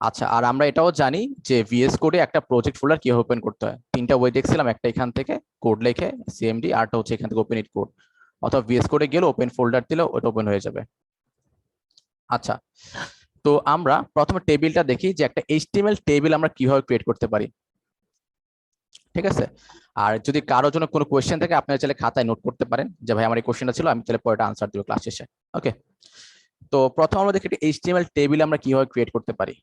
আচ্ছা, আর আমরা এটাও জানি যে ভিএস কোডে একটা প্রজেক্ট ফোল্ডার কিভাবে ওপেন করতে হয়। তিনটা ওয়ে দেখছিলাম, একটা এখান থেকে কোড লিখে সিএমডি, আরটা হচ্ছে এখান থেকে ওপেন ইট কোড, অথবা ভিএস কোডে গেলে ওপেন ফোল্ডার দিলে ওটা ওপেন হয়ে যাবে। আচ্ছা, তো আমরা প্রথমে টেবিলটা দেখি যে একটা এইচটিএমএল টেবিল আমরা কিভাবে ক্রিয়েট করতে পারি। ঠিক আছে, আর যদি কারোর জন্য কোনো কোয়েশ্চেন থাকে আপনারা চাইলে খাতায় নোট করতে পারেন যে ভাই আমার এই কোয়েশ্চেনটা ছিল, আমি তাহলে পরে আনসার দিব ক্লাস শেষে। ওকে, তো প্রথম আমরা দেখি একটা এইচটিএমএল টেবিল আমরা কিভাবে ক্রিয়েট করতে পারি।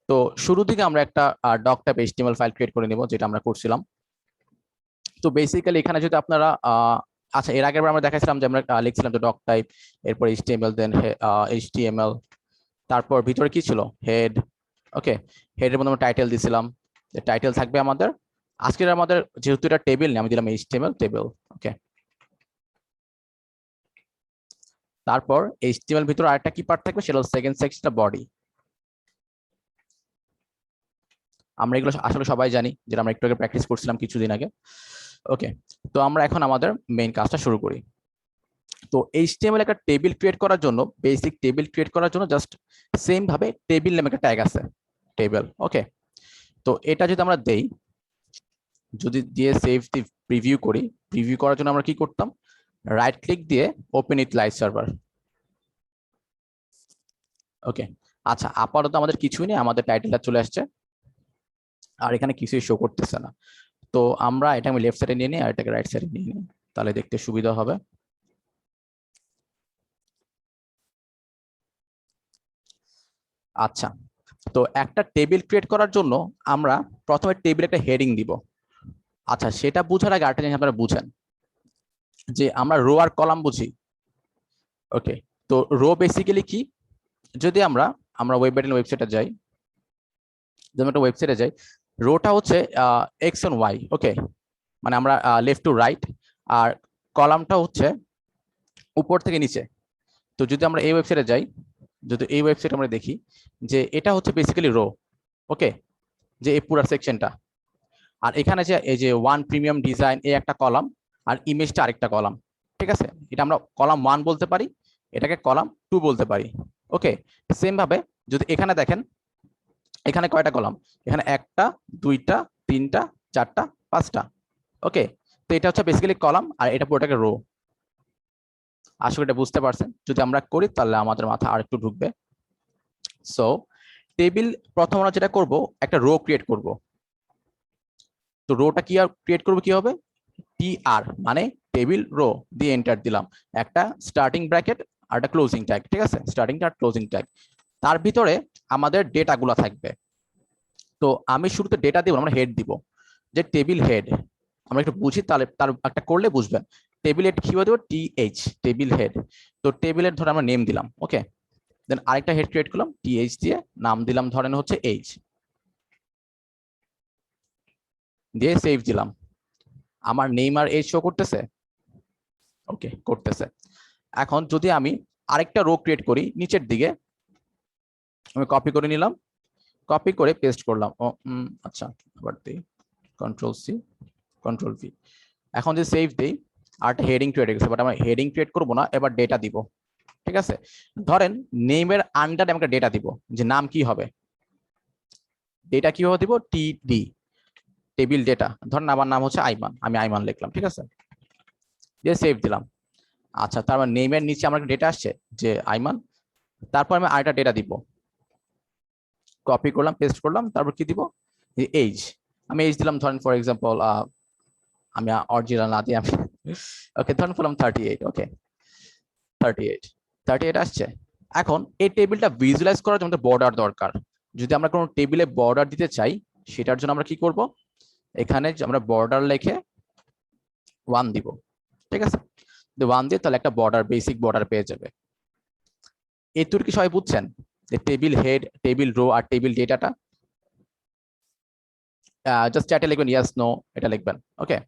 তো শুরু থেকে আমরা একটা doc type HTML file create করে নিব, যেটা আমরা করছিলাম। তো বেসিক্যালি এখানে যদি আপনারা আচ্ছা, এর আগের বার আমরা দেখাইছিলাম যে আমরা লিখছিলাম যে ডক টাইপ, এরপর এইচটিএমএল, দেন এইচটিএমএল, তারপর ভিতরে কি ছিল, হেড। ওকে, হেডের মধ্যে আমরা টাইটেল দিছিলাম, যে টাইটেল থাকবে আমাদের আজকের, আমাদের যেহেতু এটা টেবিল আমি দিলাম এইচটিএমএল টেবিল। ওকে, তারপর এইচটিএমএল ভিতরে আরেকটা কি পার্ট থাকবে, সেটা হলো সেকেন্ড সেকশনটা বডি। আমরা এগুলো আসলে সবাই জানি, যেটা আমরা একটু আগে প্র্যাকটিস করছিলাম কিছুদিন আগে। ওকে, তো আমরা এখন আমাদের মেইন কাজটা শুরু করি। তো এইচটিএমএল একটা টেবিল ক্রিয়েট করার জন্য, বেসিক টেবিল ক্রিয়েট করার জন্য জাস্ট সেম ভাবে টেবিল নামে একটা ট্যাগ আছে, টেবিল। ওকে, তো এটা যদি আমরা দেই, যদি দিয়ে সেভ দি প্রিভিউ করি, প্রিভিউ করার জন্য আমরা কি করতাম, রাইট ক্লিক দিয়ে ওপেন উইথ লাইভ সার্ভার। ওকে, আচ্ছা, আপাতত আমাদের কিছুই নেই, আমাদের টাইটেলটা চলে আসছে আর এখানে কিছুই শো করতেছে না। তো আমরা এটা আমি লেফট সাইডে নিয়ে নিই আর এটাকে রাইট সাইডে নিয়ে নিই, তাহলে দেখতে সুবিধা হবে। আচ্ছা, তো একটা টেবিল ক্রিয়েট করার জন্য আমরা প্রথমে টেবিল একটা হেডিং দিব। আচ্ছা, সেটা বুঝার আগে আরেকটা জিনিস আপনারা বুঝেন, যে আমরা রো আর কলাম বুঝি। ওকে, তো রো বেসিক্যালি কি, যদি আমরা আমরা ওয়েবসাইটে যাই, যেমন একটা ওয়েবসাইটে যাই, রোটা হচ্ছে এক্স এন্ড ওয়াই। ওকে, মানে আমরা লেফট টু রাইট, আর কলামটা হচ্ছে উপর থেকে নিচে। তো যদি আমরা এই ওয়েবসাইটে যাই, যদি এই ওয়েবসাইট আমরা দেখি, যে এটা হচ্ছে বেসিক্যালি রো। ওকে, যে এই পুরো সেকশনটা, আর এখানে যে এই যে ওয়ান প্রিমিয়াম ডিজাইন এই একটা কলাম, আর ইমেজটা আরেকটা কলাম। ঠিক আছে, এটা আমরা কলাম 1 বলতে পারি, এটাকে কলাম 2 বলতে পারি। ওকে, সেম ভাবে যদি এখানে দেখেন, এখানে কয়টা কলাম, এখানে একটা, দুইটা, তিনটা, চারটা, পাঁচটা। ওকে, তো এটা হচ্ছে বেসিক্যালি কলাম আর এটা পুরোটাকে রো। আশা করি এটা বুঝতে পারছেন, যদি আমরা করি তাহলে আমাদের মাথা আর একটু ঢুকবে। সো টেবিল, প্রথম আমরা যেটা করব, একটা রো ক্রিয়েট করব। তো রোটা কি আর ক্রিয়েট করবো কি হবে, টি আর মানে টেবিল রো দিয়ে এন্টার দিলাম, একটা স্টার্টিং ব্র্যাকেট আর একটা ক্লোজিং ট্যাগ। ঠিক আছে, স্টার্টিং আর ক্লোজিং ট্যাগ, তার ভিতরে আমাদের ডেটাগুলো থাকবে। তো আমি শুরুতে ডেটা দিব, আমরা হেড দিব, যে টেবিল হেড। আমরা একটু বুঝি, তাহলে তার একটা করলে বুঝবেন। টেবিল হেড কি দেবো, টি এইচ, টেবিল হেড। তো টেবিলের ধরে আমরা নেম দিলাম। ওকে, দেন আরেকটা হেড ক্রিয়েট করলাম টি এইচ দিয়ে, নাম দিলাম ধরেন হচ্ছে এইচ, দিয়ে সেভ দিলাম। আমার নেম আর এইচ শো করতেছে। ওকে, করতেছে। এখন যদি আমি আরেকটা রো ক্রিয়েট করি নিচের দিকে, আমি কপি করে নিলাম, কপি করে পেস্ট করলাম। ও আচ্ছা, আবার দিই কন্ট্রোল সি, কন্ট্রোল ভি। এখন যদি সেভ দিই, আর হেডিং ক্রিয়েট হয়ে গেছে, বাট আমরা হেডিং ক্রিয়েট করবো না, এবার ডেটা দিব। ঠিক আছে, ধরেন নেমের আন্ডারে আমাকে ডেটা দিব, যে নাম কি হবে, ডেটা কিভাবে দিব, টিডি, টেবিল ডেটা। ধরেন আমার নাম হচ্ছে আইমান, আমি আইমান লিখলাম। ঠিক আছে, দিয়ে সেভ দিলাম। আচ্ছা, তারপর নেমের নিচে আমার ডেটা আসছে যে আইমান, তারপর আমি আরেকটা ডেটা দিব, কপি করলাম, পেস্ট করলাম, তারপর কি দিব, এইজ। আমি এইজ দিলাম ধরেন ফর এক্সাম্পল, আমি অরিজিনাল না দিয়ে আমি ওকে ধরেন বললাম 38। ওকে, 38, 38 আসছে। এখন এই টেবিলটা ভিজুয়ালাইজ করার জন্য বর্ডার দরকার। যদি আমরা কোনো টেবিলে বর্ডার দিতে চাই, সেটার জন্য আমরা কি করব, এখানে আমরা বর্ডার লিখে 1 দিব। ঠিক আছে, 1 দিয়ে তাহলে একটা বর্ডার, বেসিক বর্ডার পেয়ে যাবে। এটুকু কি সবাই বুঝছেন, যে টেবিল হেড, টেবিল রো আর টেবিল ডেটাটা? জাস্ট চ্যাটে লিখবেন ইয়েস নো, এটা লিখবেন। ওকে,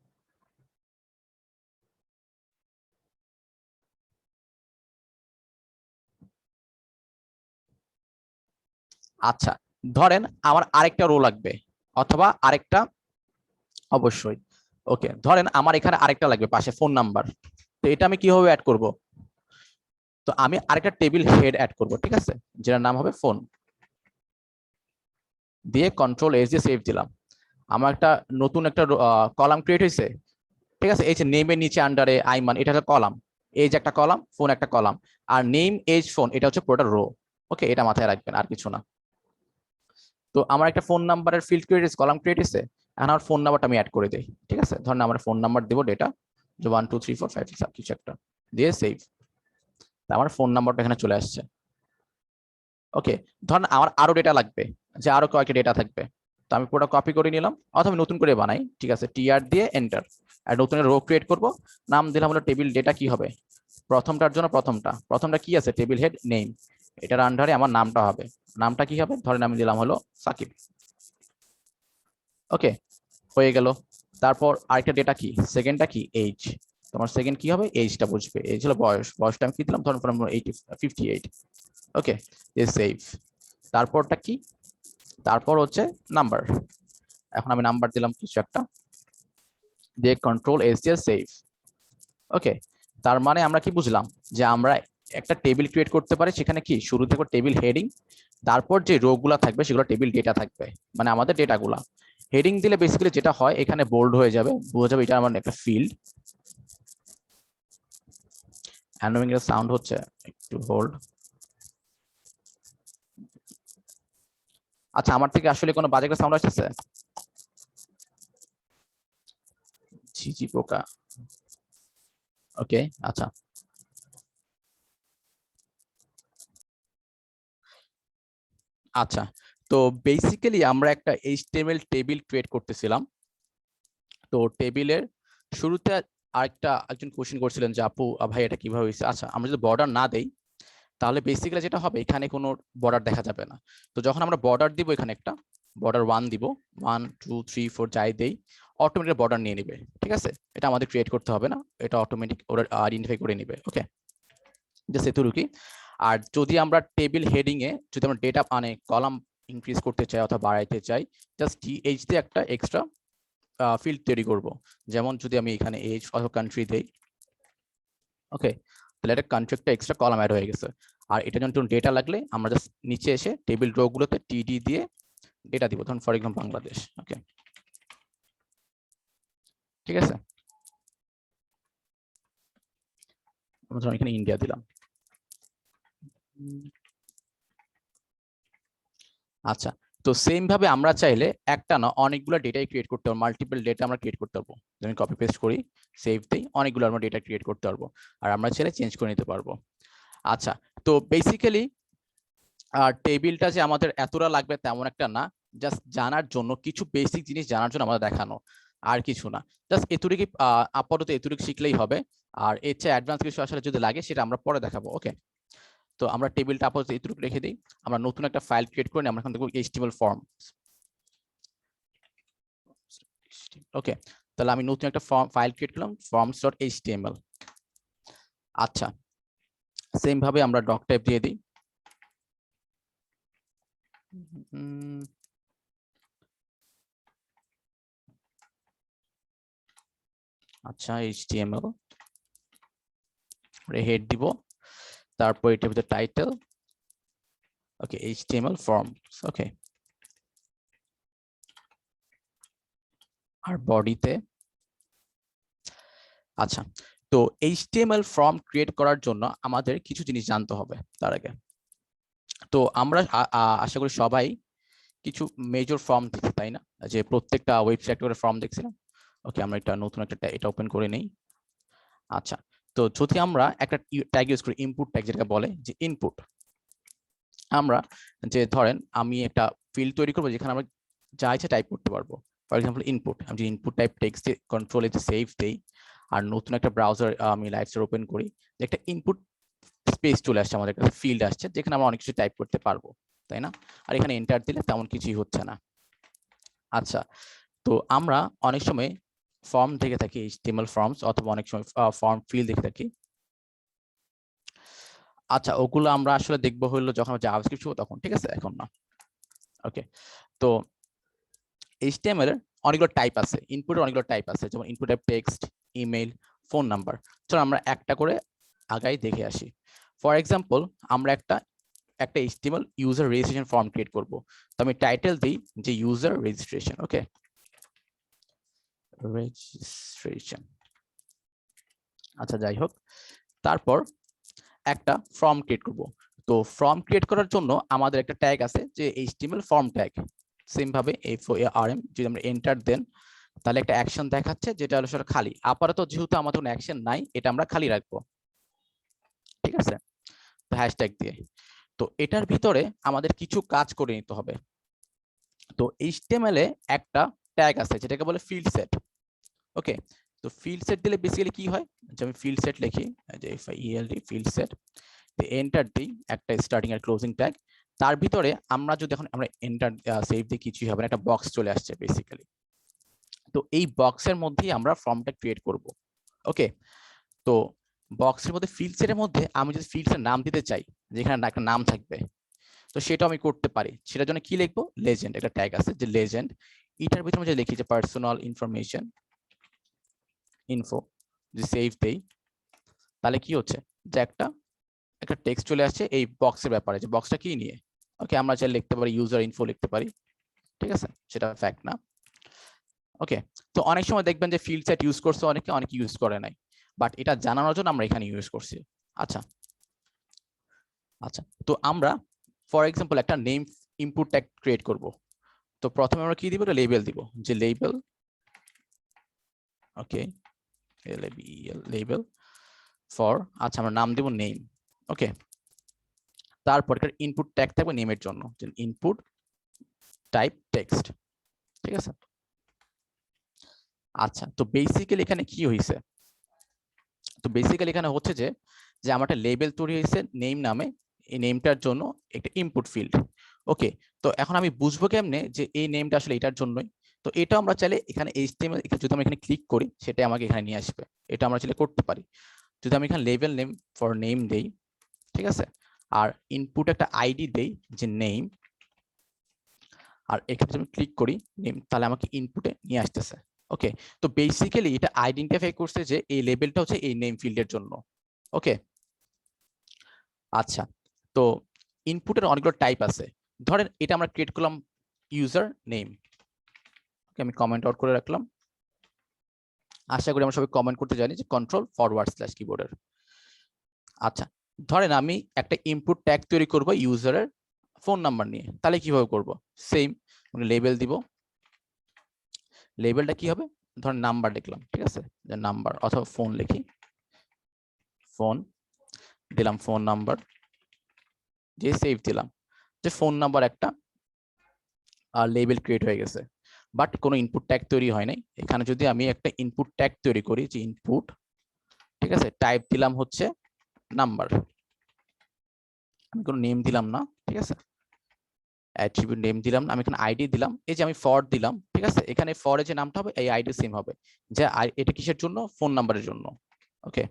আচ্ছা, ধরেন আমার আরেকটা রো লাগবে, অথবা আরেকটা, অবশ্যই। ওকে, ধরেন আমার এখানে আরেকটা লাগবে পাশে, ফোন নাম্বার। তো এটা আমি কিভাবে অ্যাড করব, তো আমি আরেকটা টেবিল হেড অ্যাড করব। ঠিক আছে, যেটার নাম হবে ফোন। দিয়ে কন্ট্রোল এস দিয়ে সেভ দিলাম। আমার একটা নতুন একটা কলাম ক্রিয়েট হয়েছে, ঠিক আছে। এই যে নেমের নিচে আন্ডারে আইমান, এটা হচ্ছে কলাম, এজ একটা কলাম, ফোন একটা কলাম, আর নেম এজ ফোন এটা হচ্ছে পুরোটা রো। ওকে, এটা মাথায় রাখবেন, আর কিছু না। তো আমার একটা ফোন নাম্বারের ফিল্ড ক্রিয়েট হয়েছে, কলাম ক্রিয়েট হয়েছে, এখন আমার ফোন নাম্বারটা আমি অ্যাড করে দিই, ঠিক আছে। ধরেন আমার ফোন নাম্বার দেবো ডেটা, যে 1 2 3 4 5 কিছু একটা দিয়ে সেভ, আমার ফোন নাম্বারটা এখানে চলে আসছে। ওকে, ধরেন আমার আরো ডেটা লাগবে, যে আরো কয়েকটা ডেটা থাকবে, তো আমি পুরোটা কপি করে নিলাম, অথবা নতুন করে বানাই, ঠিক আছে, টিআর দিয়ে এন্টার, আর নতুন রো ক্রিয়েট করব, নাম দিলাম হলো টেবিল ডেটা কি হবে, প্রথমটার জন্য প্রথমটা কি আছে, টেবিল হেড নেম, এটার আন্ডারে আমার নামটা হবে, নামটা কি হবে, ধরেন আমি দিলাম হলো সাকিব। ওকে, হয়ে গেল। তারপর আরেকটা ডেটা কি, সেকেন্ডটা কি, এইজ, তোমার সেকেন্ড কি হবে, এইজটা বুঝবে, এইজ হলো বয়স, বয়সটা আমি কি দিলাম, ধরুন 58। ওকে, সেভ। তারপরটা কি, তারপর হচ্ছে নাম্বার, এখন আমি নাম্বার দিলাম কিছু একটা, দিয়ে কন্ট্রোল এস দিয়ে সেভ। ওকে, তার মানে আমরা কি বুঝলাম, যে আমরা একটা টেবিল ক্রিয়েট করতে পারি, সেখানে কি শুরু থেকে টেবিল হেডিং, তারপর যে রো গুলা থাকবে সেগুলো টেবিল ডেটা থাকবে, মানে আমাদের ডেটাগুলা। হেডিং দিলে বেসিক্যালি যেটা হয়, এখানে বোল্ড হয়ে যাবে, বোঝা যাবে এটা আমার একটা ফিল্ড। অ্যানোয়িং এর সাউন্ড হচ্ছে, একটু হোল্ড। আচ্ছা, আমার থেকে আসলে কোনো বাজে সাউন্ড আসতেছে? ঝিঝি পোকা, ওকে, আচ্ছা। আচ্ছা, তো বেসিক্যালি আমরা একটা এইচটিএমএল টেবিল ক্রিয়েট করতেছিলাম। তো টেবিলের শুরুতে একজন কোশ্চেন করছিলেন যে আপু ভাই এটা কিভাবে হয়েছে। আচ্ছা, আমরা যদি বর্ডার না দেই, তাহলে বেসিক্যালি যেটা হবে, এখানে কোনো বর্ডার দেখা যাবে না। তো যখন আমরা বর্ডার দিব, এখানে একটা বর্ডার 1 দিব, 1 2 3 4 যাই দেই, অটোমেটিক বর্ডার নিয়ে নিবে, ঠিক আছে। এটা আমাদের ক্রিয়েট করতে হবে না, এটা অটোমেটিক ওরা আইডেন্টিফাই করে নিবে। ওকে, জাস্ট এতটুকুই। আর যদি আমরা টেবিল হেডিং এ যদি আমরা ডেটা মানে কলাম ইনক্রিজ করতে চাই অথবা বাড়াইতে চাই, জাস্ট ডিএইচ দিয়ে একটা এক্সট্রা ফিল্ড তৈরি করব। যেমন যদি আমি এখানে এজ অথবা কান্ট্রি দেই, ওকে, তাহলে একটা কান্ট্রি একটা এক্সট্রা কলাম অ্যাড হয়ে গেছে। আর এটা যখন ডেটা লাগলে আমরা জাস্ট নিচে এসে টেবিল রো গুলোতে টিডি দিয়ে ডেটা দিব, ধরুন ফর এক্সাম্পল বাংলাদেশ। ওকে, ঠিক আছে, আমরা ধরুন এখানে ইন্ডিয়া দিলাম। আচ্ছা, তো সেম ভাবে আমরা চাইলে একটা না অনেকগুলো ডেটাই ক্রিয়েট করতে পারবো, মাল্টিপল ডেটা আমরা ক্রিয়েট করতে পারবো। যেমন কপি পেস্ট করি, সেভ দিই, অনেকগুলো আমরা ডেটা ক্রিয়েট করতে পারবো, আর আমরা চাইলে চেঞ্জ করে নিতে পারবো। আচ্ছা, তো বেসিক্যালি টেবিলটা যে আমাদের এতটা লাগবে তেমন একটা না, জাস্ট জানার জন্য, কিছু বেসিক জিনিস জানার জন্য আমাদের দেখানো, আর কিছু না। জাস্ট এতটুকু আপাতত এতটুকু শিখলেই হবে। আর এর চেয়ে অ্যাডভান্স কিছু আসলে যদি লাগে সেটা আমরা পরে দেখাবো। ওকে, তো আমরা টেবিলটা আপাতত এতটুকু রেখে দিই। আমরা নতুন একটা ফাইল ক্রিয়েট করে নিই, আমরা এখান থেকে এইচটিএমএল ফর্ম। ওকে, তাহলে আমি নতুন একটা ফাইল ক্রিয়েট করলাম, forms.html। আচ্ছা, সেম ভাবে আমরা ডক টাইপ দিয়ে দিই। আচ্ছা, html হেড দিব, তারপর এটার ভিতরে টাইটেল, ওকে, html forms। ওকে, আর বডিতে, আচ্ছা, তো html ফর্ম ক্রিয়েট করার জন্য আমাদের কিছু জিনিস জানতে হবে তার আগে। তো আমরা আশা করি সবাই কিছু মেজর ফর্ম দেখছি, তাই না, যে প্রত্যেকটা ওয়েবসাইট করে ফর্ম দেখছিলাম। ওকে, আমরা এটা নতুন একটা এটা ওপেন করে নেই। আচ্ছা, তো যদি আমরা একটা ট্যাগ ইউজ করি, ইনপুট ট্যাগ, যেটাকে বলে যে ইনপুট, আমরা যে ধরেন আমি একটা ফিল্ড তৈরি করবো যেখানে আমরা যা ইচ্ছা টাইপ করতে পারবো। ফর এক্সাম্পল ইনপুট, আমি যে ইনপুট টাইপ টেক্সট কন্ট্রোল এতে সেভ দেই, আর নতুন একটা ব্রাউজার আমি লাইভস্টার ওপেন করি, যে একটা ইনপুট স্পেস চলে আসছে, আমাদের কাছে ফিল্ড আসছে যেখানে আমরা অনেক কিছু টাইপ করতে পারবো, তাই না। আর এখানে এন্টার দিলে তেমন কিছুই হচ্ছে না। আচ্ছা, তো আমরা অনেক সময় ফর্ম দেখে থাকি, HTML ফর্মস, অথবা অনেক সময় ফর্ম ফিল্ড দেখে থাকি। আচ্ছা, ওগুলো আমরা আসলে দেখবো হলো যখন জাভাস্ক্রিপ্ট শিখবো তখন, ঠিক আছে, এখন না। ওকে, তো HTML এর অনেকগুলো টাইপ আছে, ইনপুটের অনেকগুলো টাইপ আছে, যেমন input type text, email, phone number. চলো আমরা একটা করে আগাই দেখে আসি। ফর এক্সাম্পল আমরা একটা একটা HTML user registration form create করব। তো আমি টাইটেল দিই যে ইউজার রেজিস্ট্রেশন, ওকে, রেজিস্ট্রেশন। আচ্ছা, যাই হোক, তারপর একটা ফর্ম ক্রিয়েট করব। তো ফর্ম ক্রিয়েট করার জন্য আমাদের একটা ট্যাগ আছে যে HTML ফর্ম ট্যাগ। সেম ভাবে FORM যদি আমরা এন্টার দেন তাহলে একটা অ্যাকশন দেখাচ্ছে যেটা হলো সেটা খালি। আপাতত যেহেতু আমাদের কোনো অ্যাকশন নাই, এটা আমরা খালি রাখবো, ঠিক আছে, তো হ্যাশট্যাগ দিয়ে। তো এটার ভিতরে আমাদের কিছু কাজ করে নিতে হবে। তো HTML এ একটা ট্যাগ আছে যেটাকে বলে ফিল্ড সেট, ওকে। তো ফিল্ড সেট দিলে বেসিক্যালি কি হয়, যে আমি ফিল্ড সেট লিখি, যে FIELD ফিল্ড সেট, এন্টার দিই একটা স্টার্টিং আর ক্লোজিং ট্যাগ। তার ভিতরে আমরা যদি এখন আমরা এন্টার সেভ দিই, কিছুই হবে না, একটা বক্স চলে আসছে বেসিক্যালি। তো এই বক্সের মধ্যেই আমরা ফর্মটা ক্রিয়েট করব, ওকে। তো বক্সের মধ্যে ফিল্ড সেটের মধ্যে আমি যদি ফিল্ডসের নাম দিতে চাই, যেখানে একটা নাম থাকবে, তো সেটা আমি করতে পারি। সেটার জন্য কি লিখবো, লেজেন্ড, একটা ট্যাগ আছে যে লেজেন্ড। এটার ভিতরে আমি লিখি যে পার্সোনাল ইনফরমেশন ইনফো, যে সেভ দেই, তাহলে কি হচ্ছে যে একটা টেক্সট চলে আসছে এই বক্সের ব্যাপারে, যে বক্সটা কি নিয়ে, ওকে। আমরা চাইলে লিখতে পারি ইউজার ইনফো লিখতে পারি, ঠিক আছে, সেটা ফ্যাক্ট না, ওকে। তো অনেক সময় দেখবেন যে ফিল্ড সেট ইউজ করছে অনেকে, অনেকে ইউজ করে নাই, বাট এটা জানানোর জন্য আমরা এখানে ইউজ করছি। আচ্ছা আচ্ছা, তো আমরা ফর এক্সাম্পল একটা নেম ইনপুট ট্যাগ ক্রিয়েট করব। তো প্রথমে আমরা কি দিব, একটা লেবেল দিব, যে লেবেল, ওকে, লেবেল ফর, আচ্ছা আমরা নাম দিব নেম, ওকে। তারপর একটা ইনপুট ট্যাগ থাকবে নেমের জন্য, যে ইনপুট টাইপ টেক্সট, ঠিক আছে। আচ্ছা, তো বেসিক্যালি এখানে কি হয়েছে, তো বেসিক্যালি এখানে হচ্ছে যে যে আমার একটা লেবেল তৈরি হয়েছে নেম নামে, এই নেমটার জন্য একটা ইনপুট ফিল্ড, ওকে। তো এখন আমি বুঝবো কেমনে যে এই নেমটা আসলে এটার জন্যই। তো এটা আমরা চাইলে এখানে HTML যদি আমি এখানে ক্লিক করি, সেটা আমাকে এখানে নিয়ে আসবে, এটা আমরা চাইলে করতে পারি। যদি আমি এখানে লেবেল নেম ফর নেম দেই, ঠিক আছে, আর ইনপুট একটা আইডি দেই যে নেম, আর এখানে যদি আমি ক্লিক করি নেম, তাহলে আমাকে ইনপুটে নিয়ে আসতেছে, ওকে। তো বেসিক্যালি এটা আইডেন্টিফাই করছে যে এই লেবেলটা হচ্ছে এই নেম ফিল্ডের জন্য, ওকে। আচ্ছা, তো ইনপুটের অনেকগুলো টাইপ আছে। ধরেন এটা আমরা ক্রিয়েট করলাম ইউজার নেম, ওকে, আমি কমেন্ট আউট করে রাখলাম। আশা করি আমরা সবাই কমেন্ট করতে জানি, যে কন্ট্রোল// কিবোর্ডের। আচ্ছা, ধরেন আমি একটা ইনপুট ট্যাগ তৈরি করব ইউজারের ফোন নাম্বার নিয়ে, তাহলে কিভাবে করব, সেম লেবেল দিব, লেবেলটা কি হবে, ধরেন নাম্বার লিখলাম, ঠিক আছে, যে নাম্বার, অথবা ফোন লিখি, ফোন দিলাম, ফোন নাম্বার, যে সেভ দিলাম, যে ফোন নাম্বার একটা লেবেল ক্রিয়েট হয়ে গেছে, বাট কোনো ইনপুট ট্যাগ তৈরি হয় নাই। এখানে যদি আমি একটা ইনপুট ট্যাগ তৈরি করি, যে ইনপুট, ঠিক আছে, টাইপ দিলাম হচ্ছে নাম্বার, আমি কোনো নেম দিলাম না, ঠিক আছে, অ্যাট্রিবিউট নেম দিলাম না, আমি এখানে আইডি দিলাম, এই যে আমি ফর দিলাম, ঠিক আছে, এখানে ফরে যে নামটা হবে এই আইডি সেম হবে, যে এটা কিসের জন্য, ফোন নাম্বারের জন্য, ওকে,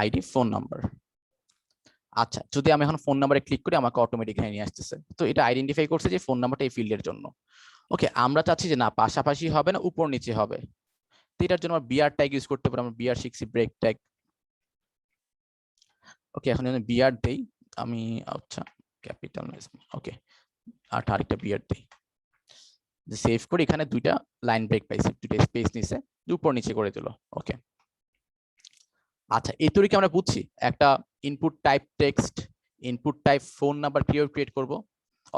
আইডি ফোন নাম্বার। আচ্ছা, যদি আমি এখন ফোন নাম্বারে ক্লিক করি, আমাকে অটোমেটিক এখানে নিয়ে আসতেছে। তো এটা আইডেন্টিফাই করছে যে ফোন নাম্বারটা এই ফিল্ডের জন্য, ওকে। আমরা চাচ্ছি যে না, পাশাপাশি হবে না, উপর নিচে হবে। তো এটার জন্য আমরা বিআর ট্যাগ ইউজ করতে পারি, আমরা বিআর শিখছি, ব্রেক ট্যাগ, ওকে। এখন আমি বিআর দেই, আমি, আচ্ছা, ক্যাপিটাল, ওকে, আরেকটা বিআর দেই, সেভ করি, এখানে দুইটা লাইন ব্রেক পাইছি, দুইটা স্পেস নিছে, উপর নিচে করে দিল, ওকে। আচ্ছা, এই তৈরি আমরা বুঝছি একটা input type text, input type phone number কিভাবে ক্রিয়েট করব,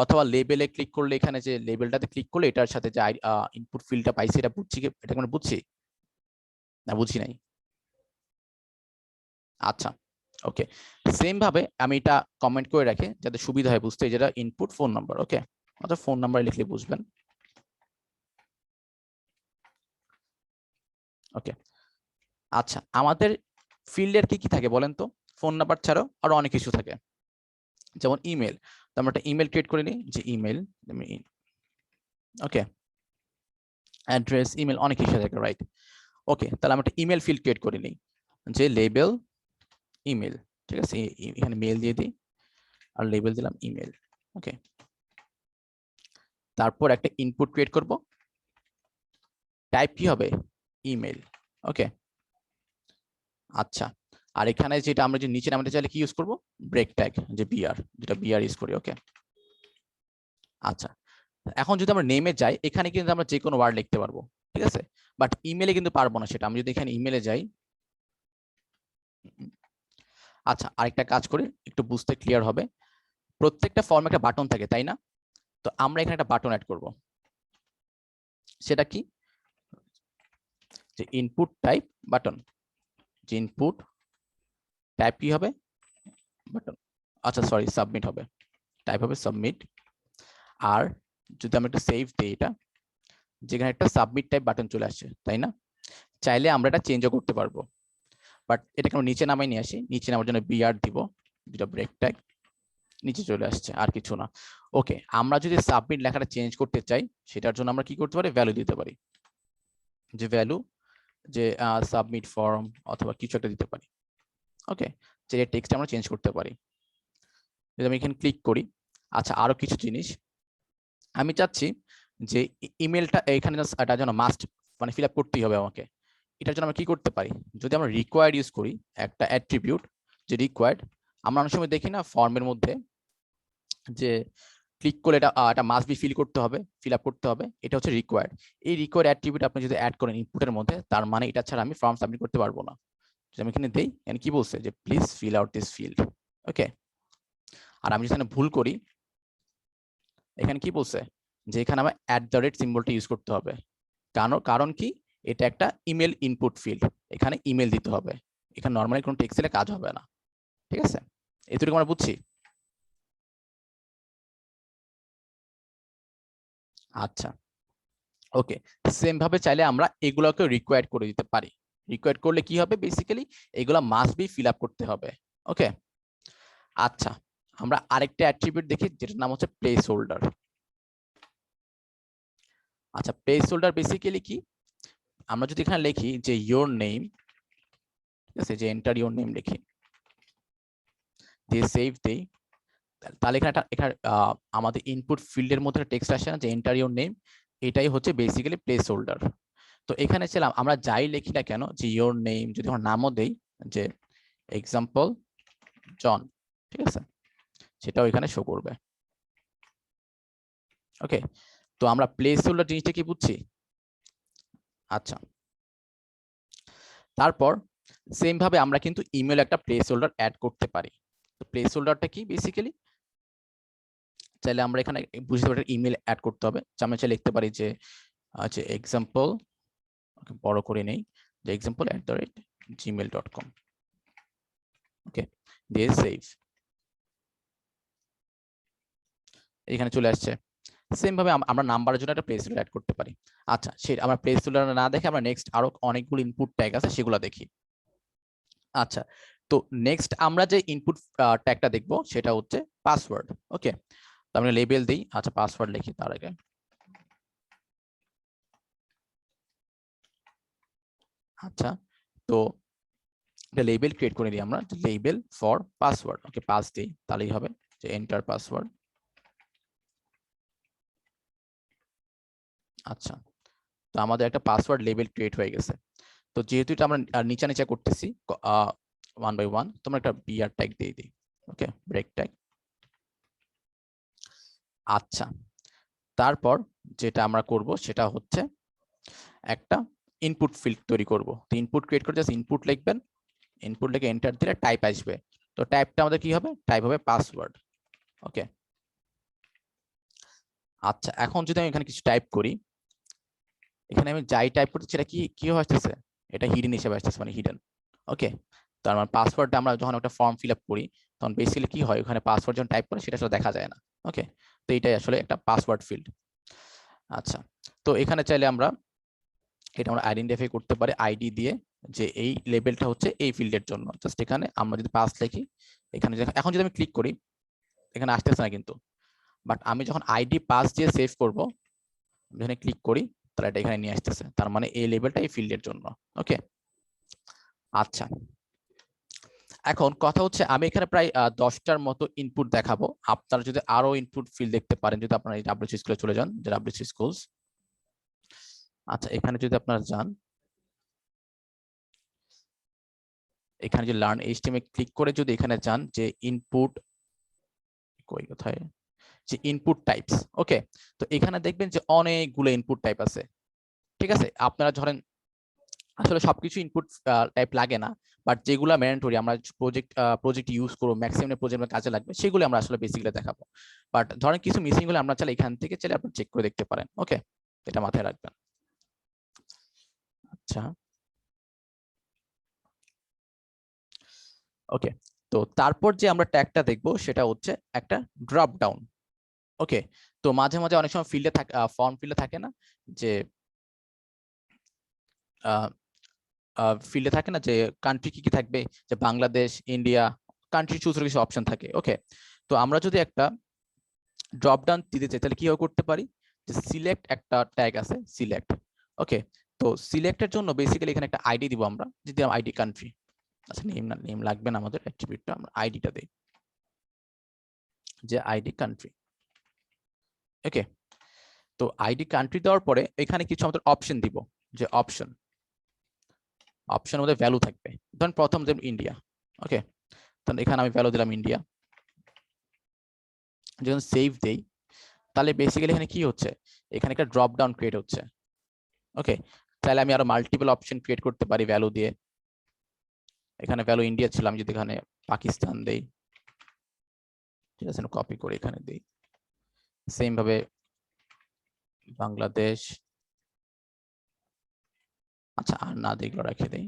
অথবা লেবেলে ক্লিক করলে এখানে যে লেবেলটাতে ক্লিক করলে এটার সাথে যে ইনপুট ফিল্ডটা পাইছি, এটা বুঝছি, এটা আমরা বুঝছি না, বুঝি নাই। আচ্ছা, ওকে, সেম ভাবে আমি এটা কমেন্ট করে রাখি যাতে সুবিধা হয় বুঝতে, যেটা ইনপুট ফোন নাম্বার, ওকে, অথবা ফোন নাম্বার লিখলে বুঝবেন, ওকে। আচ্ছা, আমাদের ফিল্ডের কি কি থাকে বলেন তো, ফোন নাম্বার ছাড়াও আরো অনেক কিছু থাকে, যেমন ইমেল। তো আমরা একটা ইমেল ক্রিয়েট করে নিই, যে ইমেল, ওকে, অ্যাড্রেস, ইমেল, অনেক কিছু থাকে, রাইট, ওকে। তাহলে আমরা একটা ইমেল ফিল্ড ক্রিয়েট করে নিই, যে লেবেল ইমেল, ঠিক আছে, এখানে মেল দিয়ে দিই, আর লেবেল দিলাম ইমেল, ওকে। তারপর একটা ইনপুট ক্রিয়েট করব, টাইপ কি হবে, ইমেল, ওকে। আচ্ছা, আর এখানে যেটা আমরা যে নিচে নামাতে চাইলে কি ইউজ করব, ব্রেক ট্যাগ, যে বিআর, যেটা বিআর ইউজ করি। ওকে, আচ্ছা এখন যদি আমরা নেমে যাই, এখানে কিন্তু আমরা যে কোনো ওয়ার্ড লিখতে পারবো, ঠিক আছে, বাট ইমেলে কিন্তু পারবো না সেটা। আমি যদি এখানে ইমেলে যাই, আচ্ছা আরেকটা কাজ করি, একটু বুঝতে ক্লিয়ার হবে। প্রত্যেকটা ফর্মে একটা বাটন থাকে, তাই না? তো আমরা এখানে একটা বাটন অ্যাড করব, সেটা কি, যে ইনপুট টাইপ বাটন, যে ইনপুট টাইপ কি হবে, বাটন, আচ্ছা সরি সাবমিট হবে, টাইপ হবে সাবমিট। আর যদি আমি একটা সেভ দিই, এটা যেখানে একটা সাবমিট টাইপ বাটন চলে আসছে, তাই না? চাইলে আমরা এটা চেঞ্জও করতে পারবো, বাট এটাকে আমরা নিচে নামাই নিয়ে আসি, নিচে নামার জন্য বিআর দিব, যেটা ব্রেক ট্যাগ, নিচে চলে আসছে, আর কিছু না। ওকে, আমরা যদি সাবমিট লেখাটা চেঞ্জ করতে চাই, সেটার জন্য আমরা কি করতে পারি, ভ্যালু দিতে পারি, যে ভ্যালু, যে সাবমিট ফর্ম অথবা কিছু একটা দিতে পারি। ওকে, যে টেক্সট আমরা চেঞ্জ করতে পারি। যদি আমি এখানে ক্লিক করি, আচ্ছা আরো কিছু জিনিস আমি চাচ্ছি, যে ইমেলটা এখানে এটা যেন মাস্ট, মানে ফিল আপ করতেই হবে আমাকে। এটার জন্য আমরা কি করতে পারি, যদি আমরা রিকোয়ার্ড ইউজ করি, একটা অ্যাট্রিবিউট, যে রিকোয়ার্ড, আমরা অনেক সময় দেখি না ফর্মের মধ্যে যে ক্লিক করলে এটা মাস্ট বি ফিল করতে হবে, ফিল আপ করতে হবে, এটা হচ্ছে রিকোয়ার্ড। এই রিকোয়ার্ড অ্যাট্রিবিউট আপনি যদি অ্যাড করেন ইনপুটের মধ্যে, তার মানে এটা ছাড়া আমি ফর্ম সাবমিট করতে পারবো না। আমি এখানে দেই, এখানে কি বলছে, যে please fill out this field. Okay, আর আমি যেখানে ভুল করি, এখানে কি বলছে, যে এখানে আমার @সিম্বলটা ইউজ করতে হবে। কারণ কি, এটা একটা ইমেল ইনপুট ফিল্ড, এখানে ইমেল দিতে হবে, এখানে নর্মালি কোনো টেক্সট দিলে কাজ হবে না। ঠিক আছে, এতটুকু আমরা বুঝছি। আচ্ছা ওকে, সেম ভাবে চাইলে আমরা এগুলোকে রিকোয়ার্ড করে দিতে পারি। রিকোয়ার্ড করলে কি হবে, বেসিক্যালি এগুলা মাস্ট বি ফিল আপ করতে হবে। ওকে, আচ্ছা আমরা আরেকটা অ্যাট্রিবিউট দেখি, যেটার নাম হচ্ছে প্লেস হোল্ডার। আচ্ছা প্লেস হোল্ডার বেসিক্যালি কি, আমরা যদি এখানে লিখি যে ইয়োর নেম, ঠিক আছে, যে এন্টার ইয়োর নেম লিখি, দিয়ে সেভ দেই, তাহলে এখানে আমাদের ইনপুট ফিল্ডের মধ্যে টেক্সট আসে না, যে এন্টার ইয়োর নেম, এটাই হচ্ছে বেসিক্যালি প্লেস হোল্ডার। তো এখানে ছিলাম আমরা যাই লিখি না কেন, যে ইয়োর নেম, যদি আমার নামও দেই, যে এক্সাম্পল জন, ঠিক আছে, সেটাও এখানে শো করবে। ওকে, তো আমরা প্লেস হোল্ডার জিনিসটা কি বুঝছি। আচ্ছা, তারপর সেম ভাবে আমরা কিন্তু ইমেল একটা প্লেস হোল্ডার অ্যাড করতে পারি। তো প্লেস হোল্ডারটা কি, বেসিক্যালি চাইলে আমরা এখানে বুঝতে পারি ইমেল অ্যাড করতে হবে, আমরা চাইলে লিখতে পারি যে আচ্ছা এক্সাম্পল, বড় করে নেই, যে example@gmail.com। ওকে, দিয়ে সেভ, এখানে চলে আসছে। সেম ভাবে আমরা নাম্বারের জন্য একটা প্লেস হোল্ডার অ্যাড করতে পারি। আচ্ছা সেটা আমরা প্লেস হোল্ডার না দেখে আমরা নেক্সট আরো অনেকগুলো ইনপুট ট্যাগ আছে, সেগুলো দেখি। আচ্ছা, তো নেক্সট আমরা যে ইনপুট ট্যাগটা দেখব, সেটা হচ্ছে পাসওয়ার্ড। ওকে, তো আমরা লেবেল দিই, আচ্ছা পাসওয়ার্ড লিখি তার আগে। আচ্ছা, তো একটা লেবেল ক্রিয়েট করে দিই আমরা, label for password. Okay, pass দিই, তাহলেই হবে, যে এন্টার পাসওয়ার্ড। আচ্ছা, তো আমাদের একটা পাসওয়ার্ড লেবেল ক্রিয়েট হয়ে গেছে। তো যেহেতু এটা আমরা নিচে নিচে করতেছি 1 বাই 1, তোমরা একটা বিআর ট্যাগ দিয়ে দিই। ওকে, ব্রেক ট্যাগ। আচ্ছা, তারপর যেটা আমরা করব সেটা হচ্ছে একটা ইনপুট ফিল্ড তৈরি করব। তো ইনপুট ক্রিয়েট করে জাস্ট ইনপুট লিখবেন, ইনপুট লিখে এন্টার দিলে টাইপ আসবে। তো টাইপটা আমাদের কি হবে, টাইপ হবে পাসওয়ার্ড। ওকে, আচ্ছা এখন যদি আমি এখানে কিছু টাইপ করি, এখানে আমি যাই টাইপ করতে সেটা কি কি আসতেছে, এটা হিডেন হিসেবে আসতেছে, মানে হিডেন। ওকে, তার মানে পাসওয়ার্ডটা আমরা যখন একটা ফর্ম ফিল আপ করি, তখন বেসিক্যালি কি হয়, ওখানে পাসওয়ার্ড যখন টাইপ করে সেটা আসলে দেখা যায় না। ওকে, তো এটাই আসলে একটা পাসওয়ার্ড ফিল্ড। আচ্ছা, তো এখানে চাইলে আমরা এটা আমরা আইডেন্টিফাই করতে পারি আইডি দিয়ে, যে এই লেভেলটা হচ্ছে এই ফিল্ডের জন্য। জাস্ট এখানে আমরা যদি পাস লিখি, এখানে এখন যদি আমি ক্লিক করি, এখানে আসতেছে না কিন্তু, বাট আমি যখন আইডি পাস দিয়ে সেভ করব, এখানে ক্লিক করি, তাহলে এটা এখানে নিয়ে আসতেছে, তার মানে এই লেভেলটা এই ফিল্ডের জন্য। ওকে, আচ্ছা এখন কথা হচ্ছে আমি এখানে প্রায় 10টার মতো ইনপুট দেখাবো। আপনারা যদি আরো ইনপুট ফিল্ড দেখতে পারেন, যদি আপনারা এই ডাব্লিউসি স্কুলে চলে যান, যে ডাব্লিউসি স্কুলস, আচ্ছা এখানে যদি আপনারা যান, এখানে যে লার্ন এইচটিএমএল ক্লিক করে যদি এখানে যান যে ইনপুট কোথায় যে ইনপুট টাইপস, ওকে, তো এখানে দেখবেন যে অনেকগুলো ইনপুট টাইপ আছে। ঠিক আছে, আপনারা ধরেন আসলে সবকিছু ইনপুট টাইপ লাগে না, বাট যেগুলো ম্যান্ডেটরি আমরা প্রজেক্ট ইউজ করবো, ম্যাক্সিমাম প্রজেক্টের কাজে লাগবে, সেগুলো আমরা আসলে বেসিক্যালি দেখাবো। বাট ধরেন কিছু মিসিং হলে আমরা চাইলে এখান থেকে চাইলে আপনি চেক করে দেখতে পারেন। ওকে, এটা মাথায় রাখবেন। আচ্ছা, ওকে, তো তারপর যে আমরা ট্যাগটা দেখবো সেটা হচ্ছে একটা ড্রপ ডাউন। ওকে, তো মাঝে মাঝে অনেক সময় ফিল্ডে থাকে, ফর্ম ফিল্ডে থাকে না যে ফিল্ডে থাকে না যে কান্ট্রি কি কি থাকবে, যে বাংলাদেশ, ইন্ডিয়া, কান্ট্রি চুজের কিছু অপশন থাকে। ওকে, তো আমরা যদি একটা ড্রপ ডাউন দিতে চাই তাহলে কিভাবে করতে পারি, যে সিলেক্ট একটা ট্যাগ আছে সিলেক্ট। ওকে, তো সিলেক্টের জন্য বেসিক্যালি এখানে একটা আইডি দিব আমরা, যদি আইডি কান্ট্রি, আচ্ছা নেম না, নেম লাগবে না আমাদের, অ্যাট্রিবিউটটা আমরা আইডিটা দেই, যে আইডি কান্ট্রি। ওকে, তো আইডি কান্ট্রি দেওয়ার পরে এখানে কিছু আমাদের অপশন দিব, যে অপশনের মধ্যে ভ্যালু থাকবে। ধরুন প্রথম যে ইন্ডিয়া। ওকে, তাহলে এখানে আমি ভ্যালু দিলাম ইন্ডিয়া। যখন সেভ দেই তাহলে বেসিক্যালি এখানে কি হচ্ছে, এখানে একটা ড্রপ ডাউন ক্রিয়েট হচ্ছে। ওকে, তাহলে আমি আরো মাল্টিপল অপশন ক্রিয়েট করতে পারি ভ্যালু দিয়ে। এখানে ভ্যালু ইন্ডিয়া ছিল, আমি যদি এখানে পাকিস্তান দেই, ঠিক আছে, কপি করে এখানে দিই, সেম ভাবে বাংলাদেশ, আচ্ছা আর না দেখলো রেখে দেই।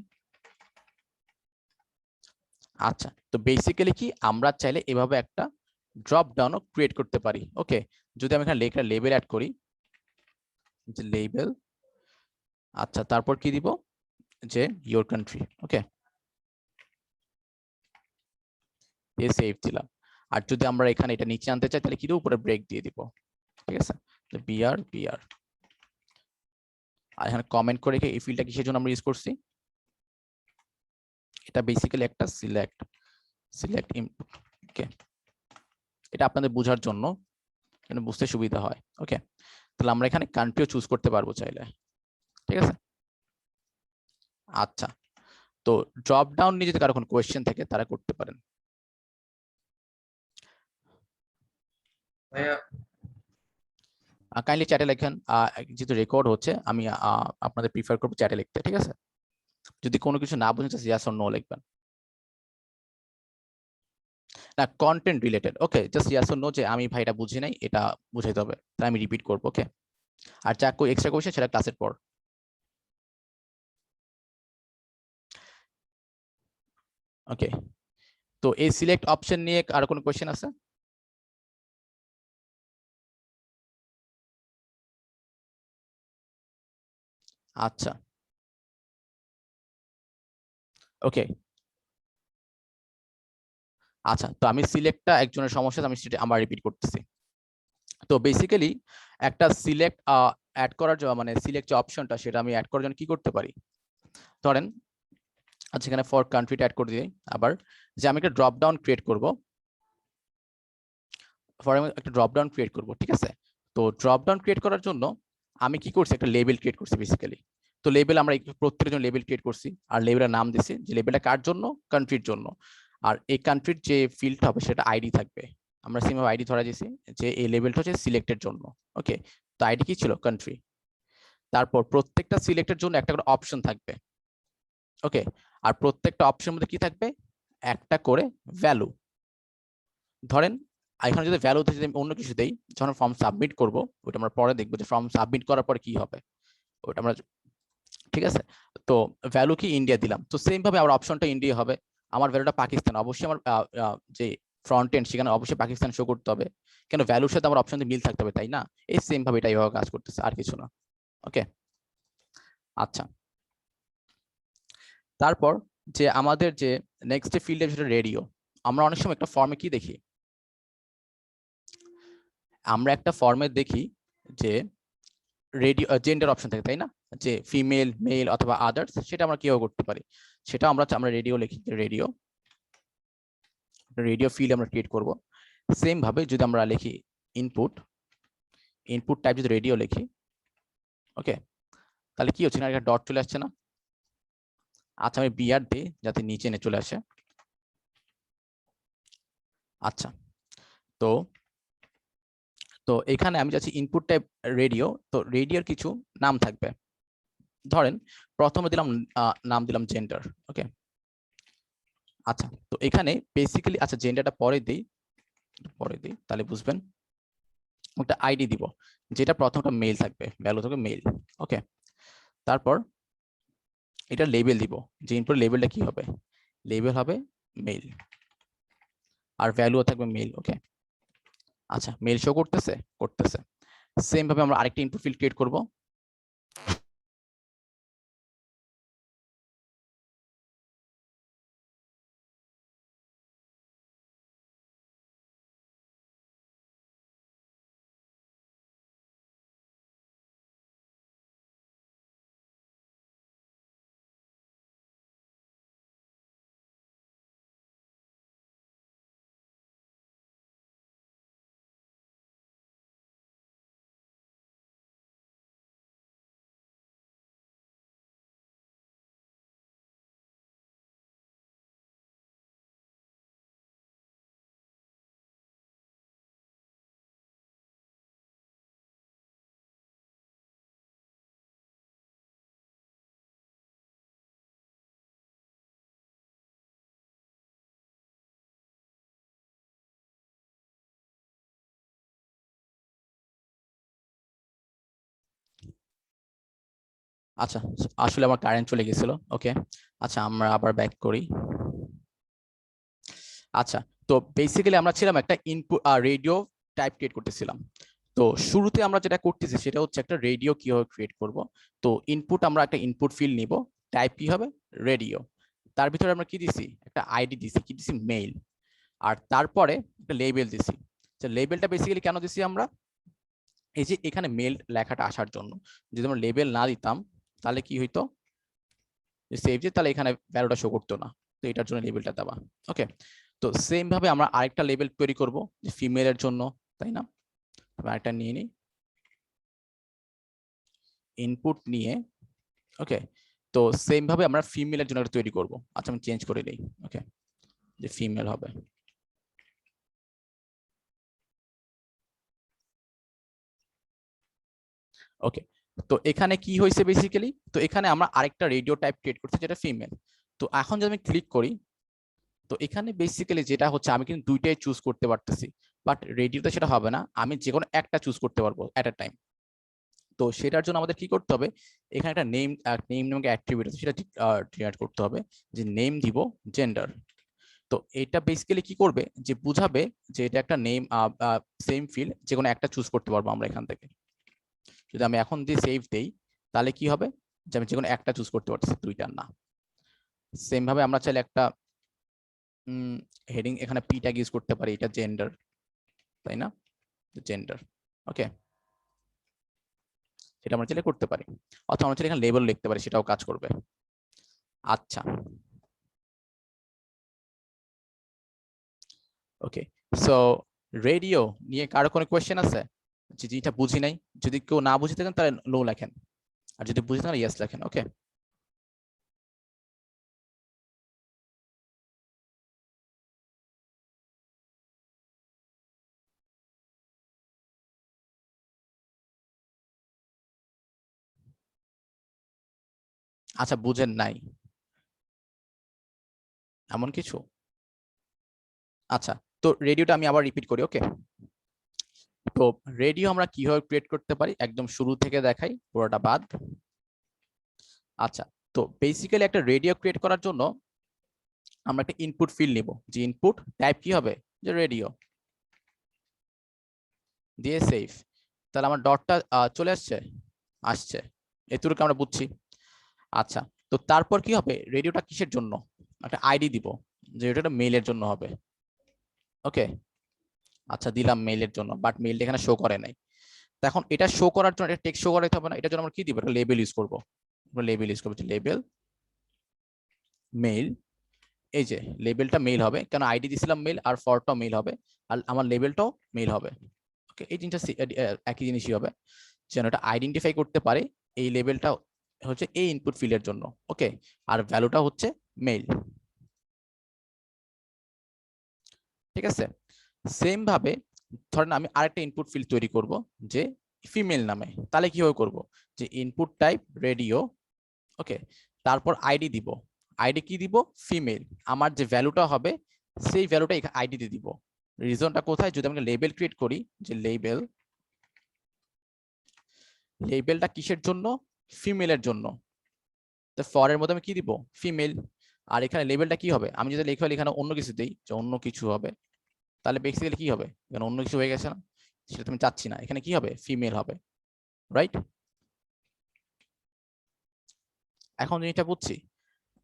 আচ্ছা, তো বেসিক্যালি কি আমরা চাইলে এভাবে একটা ড্রপ ডাউনও ক্রিয়েট করতে পারি। ওকে, যদি আমি এখানে লেবেল অ্যাড করি, যে লেবেল, আচ্ছা তারপর কি দিব, যে ইয়োর কান্ট্রি। ওকে, দিয়ে সেভ দিলাম। আর যদি আমরা এখানে এটা নিচে আনতে চাই তাহলে কি দিব, উপরে ব্রেক দিয়ে দিব। ঠিক আছে, বিআর বিআর। আর এখানে কমেন্ট করে এই ফিল্ডটা কিসের জন্য আমরা ইউজ করছি, এটা বেসিক্যালি একটা সিলেক্ট ইনপুট। ওকে, এটা আপনাদের বোঝার জন্য, বুঝতে সুবিধা হয়। ওকে, তাহলে আমরা এখানে কান্ট্রিও চুজ করতে পারবো চাইলে। ঠিক আছে, আচ্ছা, তো ড্রপ ডাউন নিয়ে যদি কারো কোনো কোয়েশ্চেন থাকে তারা করতে পারেন। কাইন্ডলি চ্যাটে লেখেন, যেহেতু রেকর্ড হচ্ছে আমি আপনাদের প্রিফার করবো চ্যাটে লিখতে। ঠিক আছে, যদি কোনো কিছু না বুঝেন ইয়েস অর নো লিখবেন, না content related. Okay, just yes or no, যে আমি ভাই এটা বুঝি নাই, এটা বুঝাইতে হবে, তাই আমি রিপিট করবো। ওকে, আর যা এক্সট্রা কোয়েশ্চেন সেটা ক্লাসের পর। ওকে, তো এই সিলেক্ট অপশন নিয়ে আর কোনো কোয়েশ্চেন আছে? আচ্ছা, ওকে, আচ্ছা, তো আমি সিলেক্টটা একজনের সমস্যা, আমি সেটা আবার রিপিট করতেছি। তো বেসিক্যালি একটা সিলেক্ট অ্যাড করার জন্য, মানে সিলেক্ট যে অপশনটা সেটা আমি অ্যাড করার জন্য কি করতে পারি, ধরেন আচ্ছা এখানে ফর কান্ট্রিটা অ্যাড করে দিই। আবার যে আমি একটা ড্রপ ডাউন ক্রিয়েট করব, একটা ড্রপ ডাউন ক্রিয়েট করব। ঠিক আছে, তো ড্রপ ডাউন ক্রিয়েট করার জন্য আমি কি করছি, একটা লেবেল ক্রিয়েট করছি বেসিক্যালি। তো লেবেল আমরা প্রত্যেকের জন্য লেবেল ক্রিয়েট করছি, আর লেবেলের নাম দিছি, যে লেবেলটা কার জন্য, কান্ট্রির জন্য। আর এই কান্ট্রির যে ফিল্ড হবে সেটা আইডি থাকবে, আমরা সেম আইডি ধরা দিয়েছি, যে এই লেবেলটা হচ্ছে সিলেক্টের জন্য। ওকে, তো আইডি কি ছিল, কান্ট্রি। তারপর প্রত্যেকটা সিলেক্টের জন্য একটা করে অপশন থাকবে। ওকে, আর প্রত্যেকটা অপশনের মধ্যে কি থাকবে, একটা করে ভ্যালু। ধরেন এখানে যদি ভ্যালু যদি আমি অন্য কিছু দেই, যখন ফর্ম সাবমিট করব, ওটা আমরা পরে দেখবো যে ফর্ম সাবমিট করার পরে কি হবে ওটা আমরা। ঠিক আছে, তো ভ্যালু কি ইন্ডিয়া দিলাম, তো সেম ভাবে আমার অপশনটা ইন্ডিয়া হবে। আমার ভ্যালুটা পাকিস্তান, অবশ্যই আমার যে ফ্রন্ট এন্ড সেখানে অবশ্যই পাকিস্তান শো করতে হবে, কেন ভ্যালুর সাথে আমার অপশন মিল থাকতে হবে, তাই না? এই সেম ভাবে এটা এইভাবে কাজ করতেছে, আর কিছু না। ওকে, আচ্ছা, তারপর যে আমাদের যে নেক্সট ফিল্ডে যেটা রেডিও, আমরা অনেক সময় একটা ফর্মে কি দেখি, আমরা একটা ফর্মে দেখি যে রেডিও জেন্ডার অপশন থাকে, তাই না? যে ফিমেল, মেল অথবা আদার্স, সেটা আমরা কিভাবে করতে পারি, সেটা আমরা রেডিও লিখি, রেডিও ফিল্ড আমরা ক্রিয়েট করব। সেম ভাবে যদি আমরা লিখি ইনপুট টাইপ যদি রেডিও লিখি, ওকে, তাহলে কি হচ্ছে না, একটা ডট চলে আসছে না? আচ্ছা আমি বিআর দিই যাতে নিচে চলে আসে। আচ্ছা তো তো এখানে আমি যাচ্ছি ইনপুট টাইপ রেডিও, তো রেডিওর কিছু নাম থাকবে। ধরেন প্রথমে দিলাম নাম দিলাম জেন্ডার। ওকে আচ্ছা তো এখানে বেসিক্যালি আচ্ছা জেন্ডারটা পরে দিই তাহলে বুঝবেন। একটা আইডি দিব যেটা প্রথমটা মেল থাকবে, ভ্যালু থাকবে মেল। ওকে তারপর এটা লেবেল দিব, যে ইনপুট লেবেলটা কি হবে, লেবেল হবে মেল আর ভ্যালুও থাকবে মেল। ওকে আচ্ছা মেল শো করতেছে। সেম ভাবে আমরা আরেকটা ইনপুট ফিল্ড ক্রিয়েট করব। আচ্ছা আসলে আমার কারেন্ট চলে গেছিল। ওকে আচ্ছা আমরা আবার ব্যাক করি। আচ্ছা তো বেসিক্যালি আমরা ছিলাম একটা ইনপুট রেডিও টাইপ ক্রিয়েট করতেছিলাম। তো শুরুতে আমরা যেটা করতেছি সেটা হচ্ছে একটা রেডিও কিভাবে ক্রিয়েট করব। তো ইনপুট আমরা একটা ইনপুট ফিল্ড নিব, টাইপ কি হবে রেডিও, তার ভিতরে আমরা কি দিছি একটা আইডি দিছি, কি দিছি মেইল, আর তারপরে একটা লেবেল দিছি। লেবেলটা বেসিক্যালি কেন দিছি আমরা, এই যে এখানে মেল লেখাটা আসার জন্য। যদি আমরা লেবেল না দিতাম তাহলে কি হইতো, সেভ যে তাহলে এখানে ভ্যালুটা শো করতো না, তো এটার জন্য লেবেলটা দেওয়া। ওকে তো সেম ভাবে আমরা আরেকটা লেবেল তৈরি করব যে ফিমেলের জন্য, তাই না? আরেকটা নিয়ে নিই, ইনপুট নিয়ে। ওকে তো সেম ভাবে আমরা ফিমেলের জন্য একটা তৈরি করব। আচ্ছা আমি চেঞ্জ করে দিই। ওকে যে ফিমেল হবে। ওকে তো এখানে কি হয়েছে বেসিক্যালি, তো এখানে আমরা আরেকটা রেডিও টাইপ ক্রিয়েট করছি যেটা ফিমেল। তো এখন যদি আমি ক্লিক করি, তো এখানে বেসিক্যালি যেটা হচ্ছে আমি কিন্তু দুইটাই চুজ করতে পারতেছি, বাট রেডিওতে সেটা হবে না, আমি যে কোনো একটা চুজ করতে পারবো এট আ টাইম। তো সেটার জন্য আমাদের কি করতে হবে, এখানে একটা নেম নামক অ্যাট্রিবিউট আছে, সেটা জেনারেট করতে হবে, যে নেম দিব জেন্ডার। তো এটা বেসিক্যালি কি করবে, যে বুঝাবে যে এটা একটা নেম সেম ফিল্ড, যে কোনো একটা চুজ করতে পারবো আমরা এখান থেকে। যদি আমি এখন দিয়ে সেভ দেই তাহলে কি হবে, যে আমি যে কোনো একটা চুজ করতে পারতেছি, দুইটার না। সেম ভাবে আমরা চাইলে একটা হেডিং এখানে পি ট্যাগ ইউজ করতে পারি, এটা জেন্ডার, তাই না? জেন্ডার। ওকে সেটা আমরা চাইলে করতে পারি, অথবা আমরা চাইলে এখানে লেবেল লিখতে পারি, সেটাও কাজ করবে। আচ্ছা ওকে সো রেডিও নিয়ে কারো কোনো কোয়েশ্চেন আছে, যে যেটা বুঝি নাই? যদি কেউ না বুঝে থাকেন তাহলে নো লেখেন, আর যদি বুঝে থাকেন ইয়েস লেখেন। ওকে আচ্ছা বুঝেন নাই এমন কিছু? আচ্ছা তো রেডিওটা আমি আবার রিপিট করি। ওকে তো রেডিও আমরা কিভাবে ক্রিয়েট করতে পারি একদম শুরু থেকে দেখাই, পুরোটা বাদ। আচ্ছা তো বেসিক্যালি একটা রেডিও ক্রিয়েট করার জন্য আমরা একটা ইনপুট ফিল্ড নিব, যে ইনপুট টাইপ কি হবে, যে রেডিও, দিয়ে সেভ। তাহলে আমার ডটটা চলে আসছে এতটুকু আমরা বুঝছি। আচ্ছা তো তারপর কি হবে, রেডিওটা কিসের জন্য, একটা আইডি দিব, যে এটা মেইলের জন্য হবে। ওকে আচ্ছা দিলাম মেইলের জন্য, বাট মেইলটা এখানে শো করে নাই। তো এখন এটা শো করার জন্য এটা টেক্সট শো করাইতে হবে না, এটার জন্য আমরা কি দিব, একটা লেবেল ইউজ করবো। লেবেল ইউজ করবো, লেবেল মেইল। এই যে লেবেলটা মেইল হবে, কেন আইডি দিছিলাম মেইল, আর ফরটাও মেইল হবে, আর আমার লেবেলটাও মেইল হবে। ওকে এই জিনিসটা একই জিনিসই হবে, যেন এটা আইডেন্টিফাই করতে পারে এই লেবেলটা হচ্ছে এই ইনপুট ফিল্ডের জন্য। ওকে, আর ভ্যালুটা হচ্ছে মেল। ঠিক আছে, সেম ভাবে ধরেন আমি আরেকটা ইনপুট ফিল্ড তৈরি করব যে ফিমেল নামে। তাহলে কিভাবে করব, যে ইনপুট টাইপ রেডিও, ওকে, তারপর আইডি দিব। আইডি কি দিব, ফিমেল। আমার যে ভ্যালুটা হবে সেই ভ্যালুটা আইডি দিয়ে দিব। রিজনটা কোথায়, যদি আমি লেবেল ক্রিয়েট করি, যে লেবেল, লেবেলটা কিসের জন্য, ফিমেলের জন্য, তো ফরের মধ্যে আমি কি দিব, ফিমেল। আর এখানে লেবেলটা কি হবে, আমি যদি লেখা এখানে অন্য কিছু দিই, যে অন্য কিছু হবে, তাহলে বেসিক্যালি কি হবে, এখানে অন্য কিছু হয়ে গেছে না, সেটা তুমি চাচ্ছি না, এখানে কি হবে, ফিমেল হবে, রাইট। এখন জিনিসটা বুঝছি।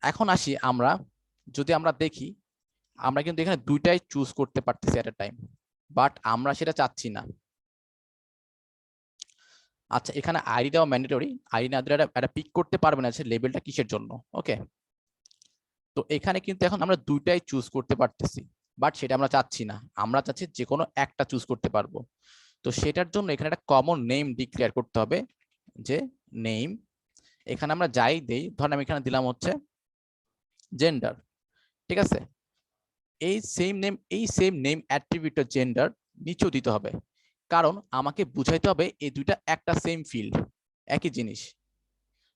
এখন আসি আমরা, যদি আমরা দেখি, আমরা কিন্তু এখানে দুইটাই চুজ করতে পারতেছি এট এ টাইম, বাট আমরা সেটা চাচ্ছি না। আচ্ছা, এখানে আইডিটাও ম্যান্ডেটরি, আইডি না দিলে একটা পিক করতে পারবে না লেবেলটা কিসের জন্য। ওকে, তো এখানে কিন্তু এখন আমরা দুইটাই চুজ করতে পারতেছি, বাট সেটা আমরা চাচ্ছি না, আমরা চাচ্ছি যে কোনো একটা চুজ করতে পারবো। তো সেটার জন্য এখানে একটা কমন নেম ডিক্লেয়ার করতে হবে, যে নেম, এখানে আমরা যাই দেই, ধরেন আমি এখানে দিলাম হচ্ছে জেন্ডার। ঠিক আছে, এই সেম নেম অ্যাট্রিবিউটের জেন্ডার নিচেও দিতে হবে, কারণ আমাকে বুঝাইতে হবে এই দুইটা একটা সেম ফিল্ড, একই জিনিস,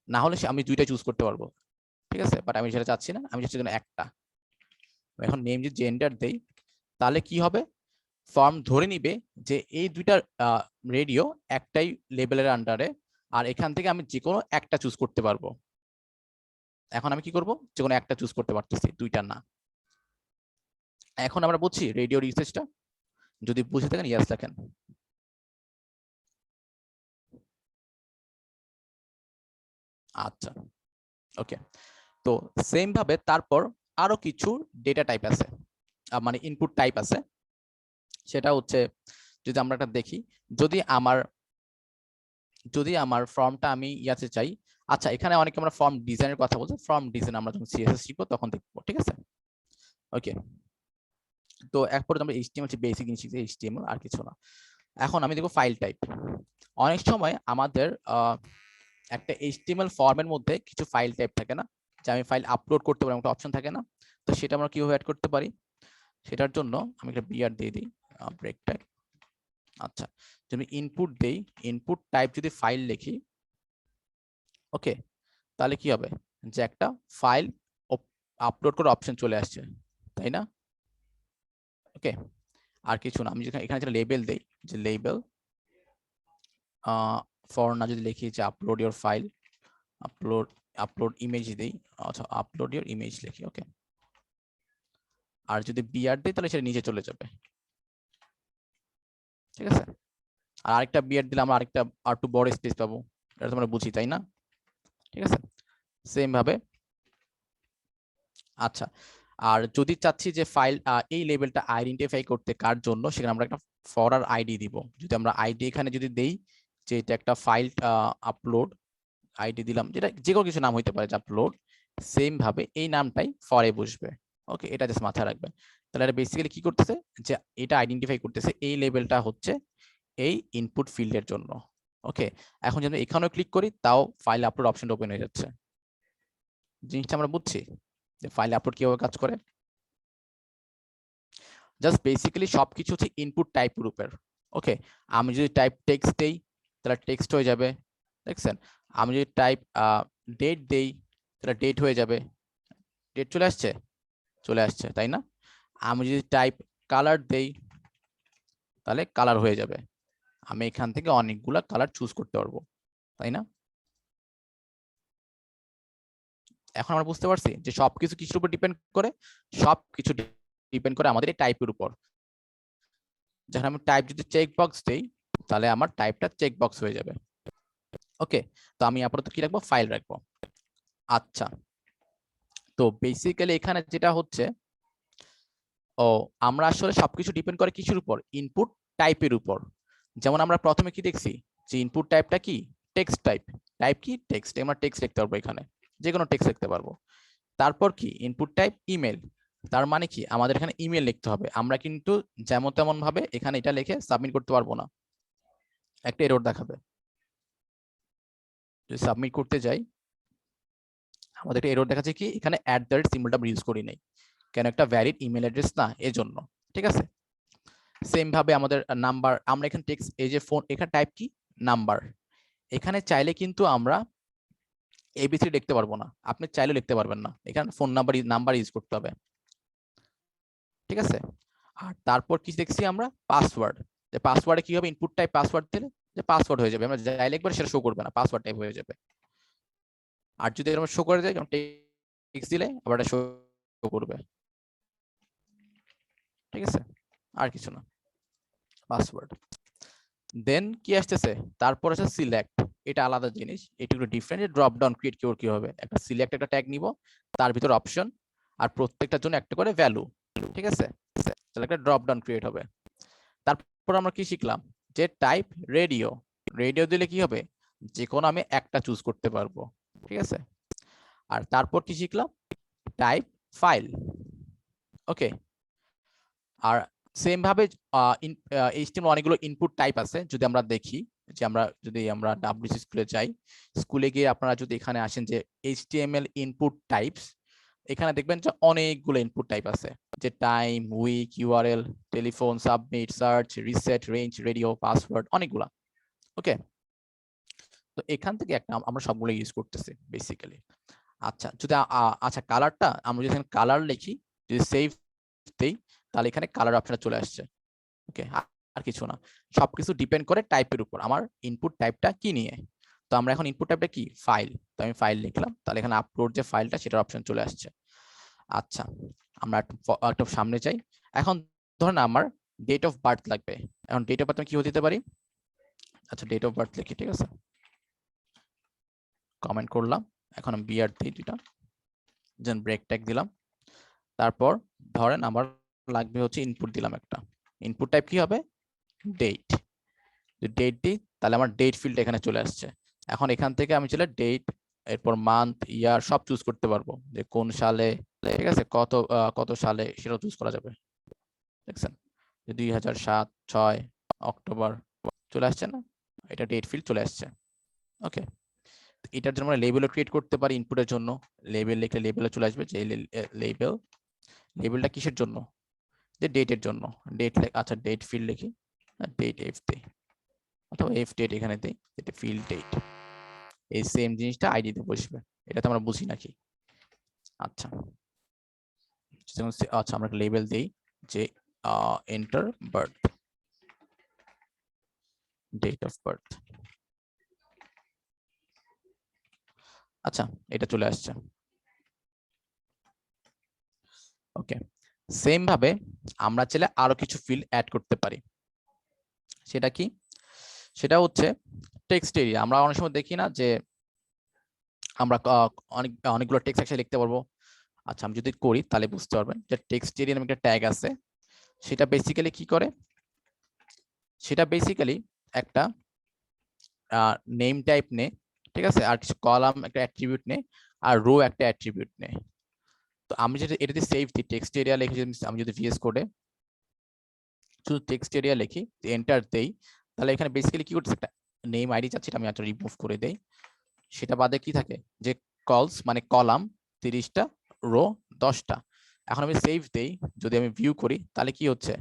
না হলে আমি দুইটা চুজ করতে পারবো। ঠিক আছে, বাট আমি সেটা চাচ্ছি না, আমি চাচ্ছি একটা। এখন নেম যদি জেন্ডার দেই, তাহলে কি হবে, ফর্ম ধরে নিবে যে এই দুইটা রেডিও একটাই লেবেলের আন্ডারে, আর এখান থেকে আমি যে কোনো একটা চুজ করতে পারবো। এখন আমি কি করব, যে কোনো একটা চুজ করতে পারতেছি, দুইটা না। এখন আমরা বুঝছি রেডিও ইউসেজটা, যদি বুঝে থাকেন ইয়েস লেখেন। আচ্ছা, ওকে, তো সেম ভাবে তারপর আরো কিছু ডেটা টাইপ আছে, মানে ইনপুট টাইপ আছে। সেটা হচ্ছে, যদি আমরা একটা দেখি, যদি আমার ফর্মটা আমি ইয়াতে চাই। আচ্ছা, এখানে অনেকে আমরা ফর্ম ডিজাইনের কথা বলছি, ফর্ম ডিজাইন আমরা যখন সিএসএস শিখবো তখন দেখবো। ঠিক আছে, ওকে, তো এরপর আমরা এইচটিএমএল বেসিক জিনিস শিখছি, এইচটিএমএল আর কিছু না। এখন আমি দেখবো ফাইল টাইপ। অনেক সময় আমাদের একটা এইচটিএমএল ফর্মের মধ্যে কিছু ফাইল টাইপ থাকে না, যে আমি ফাইল আপলোড করতে পারি, একটা অপশন থাকে না, তো সেটা আমরা কিভাবে অ্যাড করতে পারি, সেটার জন্য আমি একটা বিআর দিয়ে দিই, ব্রেক টাইপ। আচ্ছা, যদি ইনপুট দেই, ইনপুট টাইপ যদি ফাইল লিখি, ওকে, তাহলে কি হবে, যে একটা ফাইল আপলোড করার অপশন চলে আসছে, তাই না। ওকে, আর কিছু না, আমি এখানে যেটা লেবেল দেই, যে লেবেল ফর না যদি লিখি যে upload your file, upload image দেই, আচ্ছা আপলোড ইওর ইমেজ লিখি। ওকে, আর যদি বিআর দেই তাহলে সেটা নিচে চলে যাবে। ঠিক আছে, আর আরেকটা বিআর দিলে আমরা আরেকটা আর একটু বড় স্পেস পাবো, এটা তোমরা বুঝি, তাই না। ঠিক আছে, সেম ভাবে। আচ্ছা, আর যদি চাচ্ছি যে ফাইল এই লেভেলটা আইডেন্টিফাই করতে কার জন্য, সেখানে আমরা একটা ফরার আইডি দিব। যদি আমরা আইডি এখানে যদি দেই, যে এটা একটা ফাইল আপলোড আইডি দিলাম, যেটা যে কোনো কিছু নাম হইতে পারে, যে আপলোড, সেম ভাবে এই নামটাই ফরে বসবে। ওকে, এটা জাস্ট মাথায় রাখবেন। তাহলে এটা বেসিক্যালি কি করতেছে, যে এটা আইডেন্টিফাই করতেছে এই লেভেলটা হচ্ছে এই ইনপুট ফিল্ডের জন্য। ওকে, এখন যদি এখানেও ক্লিক করি, তাও ফাইল আপলোড অপশনটা ওপেন হয়ে যাচ্ছে। জিনিসটা আমরা বুঝছি যে ফাইল আপলোড কিভাবে কাজ করে। জাস্ট বেসিক্যালি সবকিছু হচ্ছে ইনপুট টাইপ গ্রুপের। ওকে, আমি যদি টাইপ টেক্সট দেই, তাহলে টেক্সট হয়ে যাবে, দেখছেন। আমি যদি টাইপ ডেট দেই, তাহলে ডেট হয়ে যাবে, ডেট চলে আসছে, তাই না। আমি যদি টাইপ কালার দেই, তাহলে কালার হয়ে যাবে। আমি এখান থেকে অনেকগুলা কালার চুজ করতে পারবো, তাই না। এখন আমরা বুঝতে পারছি যে সবকিছু কিছুর উপর ডিপেন্ড করে, সবকিছু ডিপেন্ড করে আমাদের এই টাইপের উপর। যখন আমি টাইপ যদি চেক বক্স দেই, তাহলে আমার টাইপটা চেক বক্স হয়ে যাবে। ওকে, তো আমি আপাতত কি রাখবো, ফাইল রাখবো। আচ্ছা, তো বেসিক্যালি এখানে যেটা হচ্ছে, আমরা আসলে সবকিছু ডিপেন্ড করে কিছুর উপর, ইনপুট টাইপের উপর। যেমন আমরা প্রথমে কি দেখছি, যে ইনপুট টাইপটা কি, টেক্সট টাইপ। টাইপ কি, টেক্সট, আমরা টেক্সট লিখতে পারবো, এখানে যে কোনো টেক্সট লিখতে পারবো। তারপর কি, ইনপুট টাইপ ইমেল, তার মানে কি আমাদের এখানে ইমেল লিখতে হবে। আমরা কিন্তু যেমন তেমন ভাবে এখানে এটা লিখে সাবমিট করতে পারবো না, একটা এরর দেখাবে। যদি সাবমিট করতে যাই, আমাদের একটা এরর দেখাচ্ছে কি এখানে @সিম্বলটা আমরা ইউজ করি নাই, কেন একটা ভ্যালিড ইমেল অ্যাড্রেস না এজন্য। ঠিক আছে, সেম ভাবে আমাদের নাম্বার, আমরা এখানে টেক্সট এই যে ফোন, এখানে টাইপ কি নাম্বার, এখানে চাইলে কিন্তু আমরা এবিসি লিখতে পারবো না, আপনি চাইলেও লিখতে পারবেন না, এখানে ফোন নাম্বার ইউজ করতে হবে। ঠিক আছে, আর তারপর কি দেখছি আমরা পাসওয়ার্ড, যে পাসওয়ার্ডে কি হবে, ইনপুট টাইপ পাসওয়ার্ড দিলে যে পাসওয়ার্ড হয়ে যাবে, আমরা যাই লিখবো সেটা শো করবে না, পাসওয়ার্ড টাইপ হয়ে যাবে। আর যদি আমরা শো করে দেয় যেমন টেক্সট দিলে আবার এটা শো করবে। ঠিক আছে, আর কিছু না, পাসওয়ার্ড। দেন কি আসতেছে, তারপর আছে সিলেক্ট, এটা আলাদা জিনিস, এটা একটু ডিফারেন্ট। ড্রপ ডাউন ক্রিয়েট কি হবে, একটা সিলেক্ট একটা ট্যাগ নিব, তার ভিতর অপশন, আর প্রত্যেকটার জন্য একটা করে ভ্যালু। ঠিক আছে, তাহলে একটা ড্রপ ডাউন ক্রিয়েট হবে। তারপর আমরা কি শিখলাম, যে টাইপ রেডিও, রেডিও দিলে কি হবে, যে কোনো আমি একটা চুজ করতে পারবো। ঠিক আছে, আর তারপর কি শিখলাম, টাইপ ফাইল। ওকে, আর সেম ভাবে এইচটিএমএল অনেকগুলো ইনপুট টাইপ আছে, যদি আমরা দেখি যে আমরা ডাব্লিউসি স্কুলে যাই, স্কুলে গিয়ে আপনারা যদি এখানে আসেন যে এইচটিএমএল ইনপুট টাইপস, এখানে দেখবেন যে অনেকগুলো ইনপুট টাইপ আছে, যে time, week, URL, telephone, submit, search, reset, range, radio, password, অনেকগুলা। ওকে, তো এখান থেকে একটা আমরা সবগুলো ইউজ করতেছি বেসিক্যালি। আচ্ছা, যদি আচ্ছা কালারটা আমরা যদি কালার লিখি, যদি সেভ দেই, তাহলে এখানে কালার অপশনে চলে আসছে। ওকে, আর কিছু না, সবকিছু ডিপেন্ড করে টাইপের উপর, আমার ইনপুট টাইপটা কি নিয়ে। তো আমরা এখন ইনপুট টাইপটা কি ফাইল, তো আমি ফাইল লিখলাম, তাহলে এখানে আপলোড যে ফাইলটা সেটার অপশন চলে আসছে। আচ্ছা, আমরা একটু সামনে যাই। এখন ধরেন আমার ডেট অফ বার্থ লাগবে, এখন ডেট অফ বার্থ আমি কি দিতে পারি, আচ্ছা ডেট অফ বার্থ লিখি। ঠিক আছে, কমেন্ট করলাম, এখন আমি বিআর দিই দুইটা, দেন ব্রেক ট্যাগ দিলাম। তারপর ধরেন আমার লাগবে হচ্ছে ইনপুট দিলাম একটা, ইনপুট টাইপ কি হবে ডেট, ডেট দিই, তাহলে আমার ডেট ফিল্ড এখানে চলে আসছে। এখন এখান থেকে আমি চলে ডেট, এরপর মান্থ, ইয়ার সব চুজ করতে পারবো, যে কোন সালে, ঠিক আছে, কত সালে সেটাও চুজ করা যাবে। দেখছেন, 2007-6 অক্টোবর চলে আসছে না, এটা ডেট ফিল্ড চলে আসছে। ওকে, এটার জন্য আমরা লেবেলও ক্রিয়েট করতে পারি, ইনপুটের জন্য লেবেল লিখলে লেবেলে চলে আসবে, যে লেবেল, লেবেলটা কিসের জন্য, যে ডেটের জন্য, ডেট। আচ্ছা ডেট ফিল্ড লিখি, ডেট এফ দিই, অথবা এফ ডেট এখানে দিই, এটা ফিল্ড ডেট, এই সেম জিনিসটা আইডি তে বসবে, এটা তো আমরা বুঝি নাকি। আচ্ছা, আচ্ছা আমরা লেবেল দেই যে enter birth, date of birth. আচ্ছা, এটা চলে আসছে। ওকে, সেম ভাবে আমরা চাইলে আরো কিছু ফিল্ড অ্যাড করতে পারি, সেটা কি, সেটা হচ্ছে টেক্সট এরিয়া। আমরা অনেক সময় দেখি না যে আমরা অনেকগুলো টেক্সট একসাথে লিখতে পারবো। আচ্ছা, আমি যদি করি তাহলে বুঝতে পারবেন যে টেক্সট এরিয়া নামে একটা ট্যাগ আছে, সেটা বেসিক্যালি কি করে, সেটা বেসিক্যালি একটা নেম টাইপ নে, ঠিক আছে, আর কিছু কলাম একটা অ্যাট্রিবিউট নে, আর রো একটা অ্যাট্রিবিউট নে। তো আমি যদি এটাতে সেভ দিই, টেক্সট এরিয়া লিখে আমি যদি ভিএস কোডে শুধু টেক্সট এরিয়া লিখি, এন্টার দেই, তাহলে এখানে বেসিক্যালি কি করতেছে, একটা নেম আইডি চাচ্ছি, আমি একটা রিমুভ করে দেই। সেটা বাদে কি থাকে, যে কলস মানে কলাম 30টা, রো 10টা। এখন আমি সেভ দেই, যদি আমি ভিউ করি তাহলে কি হচ্ছে,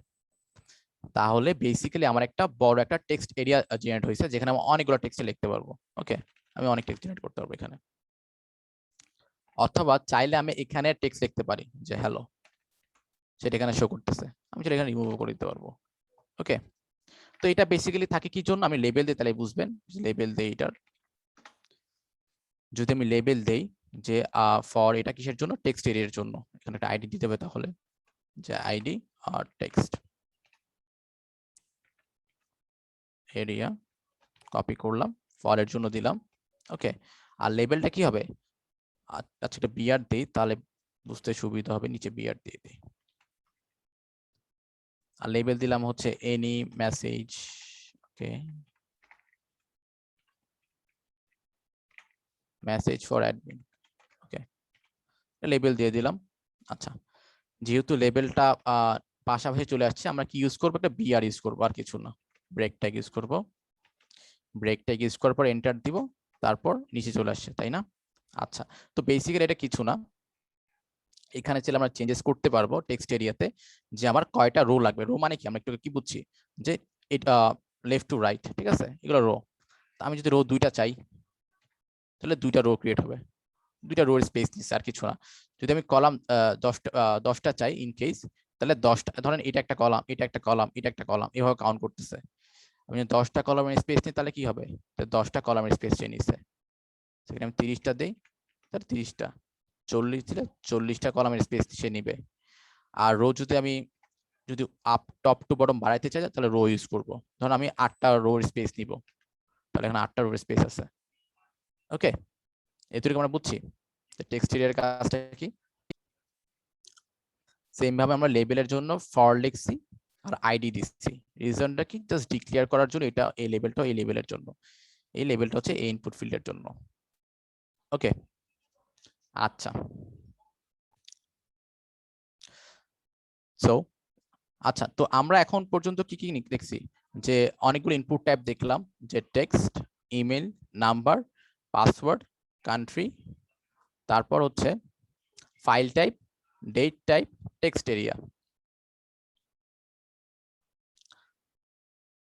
তাহলে বেসিক্যালি আমার একটা বড় একটা টেক্সট এরিয়া জেনারেট হয়েছে, যেখানে আমি অনেকগুলো টেক্সট লিখতে পারবো। ওকে, আমি অনেক টেক্সট জেনারেট করতে পারবো এখানে, অথবা চাইলে আমি এখানে টেক্সট লিখতে পারি যে হ্যালো, সেটা এখানে শো করতেছে, আমি সেটা এখানে রিমুভ করে দিতে পারবো। ওকে, তো এটা বেসিক্যালি থাকে কি জন্য, আমি লেবেল দিই তাহলে বুঝবেন, লেবেল দেই এটার, যদি আমি লেবেল দেই যে ফর, এটা কিসের জন্য, টেক্সট এরিয়ার জন্য, এখানে একটা আইডি দিতে হবে, তাহলে যে আইডি আর টেক্সট এরিয়া, কপি করলাম, ফরের জন্য দিলাম। ওকে, আর লেবেলটা কি হবে, আচ্ছা এটা বিআর দিই, তাহলে বুঝতে সুবিধা হবে, নিচে বিআর দিয়ে দিই। আর লেবেল দিলাম হচ্ছে any message, okay, message for admin. Okay, label দিয়ে দিলাম। আচ্ছা, যেহেতু লেবেলটা পাশাপাশি চলে আসছে, আমরা কি ইউজ করবো, একটা বিআর ইউজ করবো, আর কিছু না, ব্রেক ট্যাগ ইউজ করবো। ব্রেক ট্যাগ ইউজ করার পর এন্টার দিব, তারপর নিচে চলে আসছে, তাই না। আচ্ছা, তো বেসিক্যালি এটা কিছু না, এখানে চাইলে আমরা চেঞ্জেস করতে পারবো টেক্সট এরিয়াতে যে আমার কয়টা রো লাগবে। রো মানে কি, আমরা একটু কি বুঝছি যে এটা লেফট টু রাইট, ঠিক আছে, এগুলো রো। আমি যদি রো 2টা চাই তাহলে 2টা রো ক্রিয়েট হবে, 2টা রোর স্পেস নিচ্ছে, আর কিছু না। যদি আমি কলাম 10টা চাই ইন কেস, তাহলে 10টা, ধরেন এটা একটা কলাম, এটা একটা কলাম, এটা একটা কলাম, এভাবে কাউন্ট করতেছে। আমি যদি 10টা কলামের স্পেস নিই তাহলে কি হবে, 10টা কলামের স্পেস চেয়ে নিচ্ছে, সেখানে আমি 30টা দিই, তাহলে 30টা, 40 দিলে 40টা কলামের স্পেস সে নিবে। আর রো যদি আপ টপ টু বটম বাড়াইতে চাই তাহলে রো ইউজ করবো। ধরুন আমি 8টা রোর স্পেস নিব, তাহলে এখানে 8টা রোর স্পেস আছে। ওকে, এতটুকু আমরা বুঝছি টেক্সট এরিয়ার কাজটা কি। সেম ভাবে আমরা লেবেলের জন্য ফর লিখছি আর আইডি দিচ্ছি। রিজনটা কি, জাস্ট ডিক্লেয়ার করার জন্য এটা এই লেবেলটা এই লেবেলের জন্য, এই লেবেলটা হচ্ছে এই ইনপুট ফিল্ডের জন্য। ওকে, আচ্ছা, সো আচ্ছা, তো আমরা এখন পর্যন্ত কি কি দেখছি, যে অনেকগুলো ইনপুট টাইপ দেখলাম, যে text, email, number, password, country, তারপর হচ্ছে file type, date type, text area.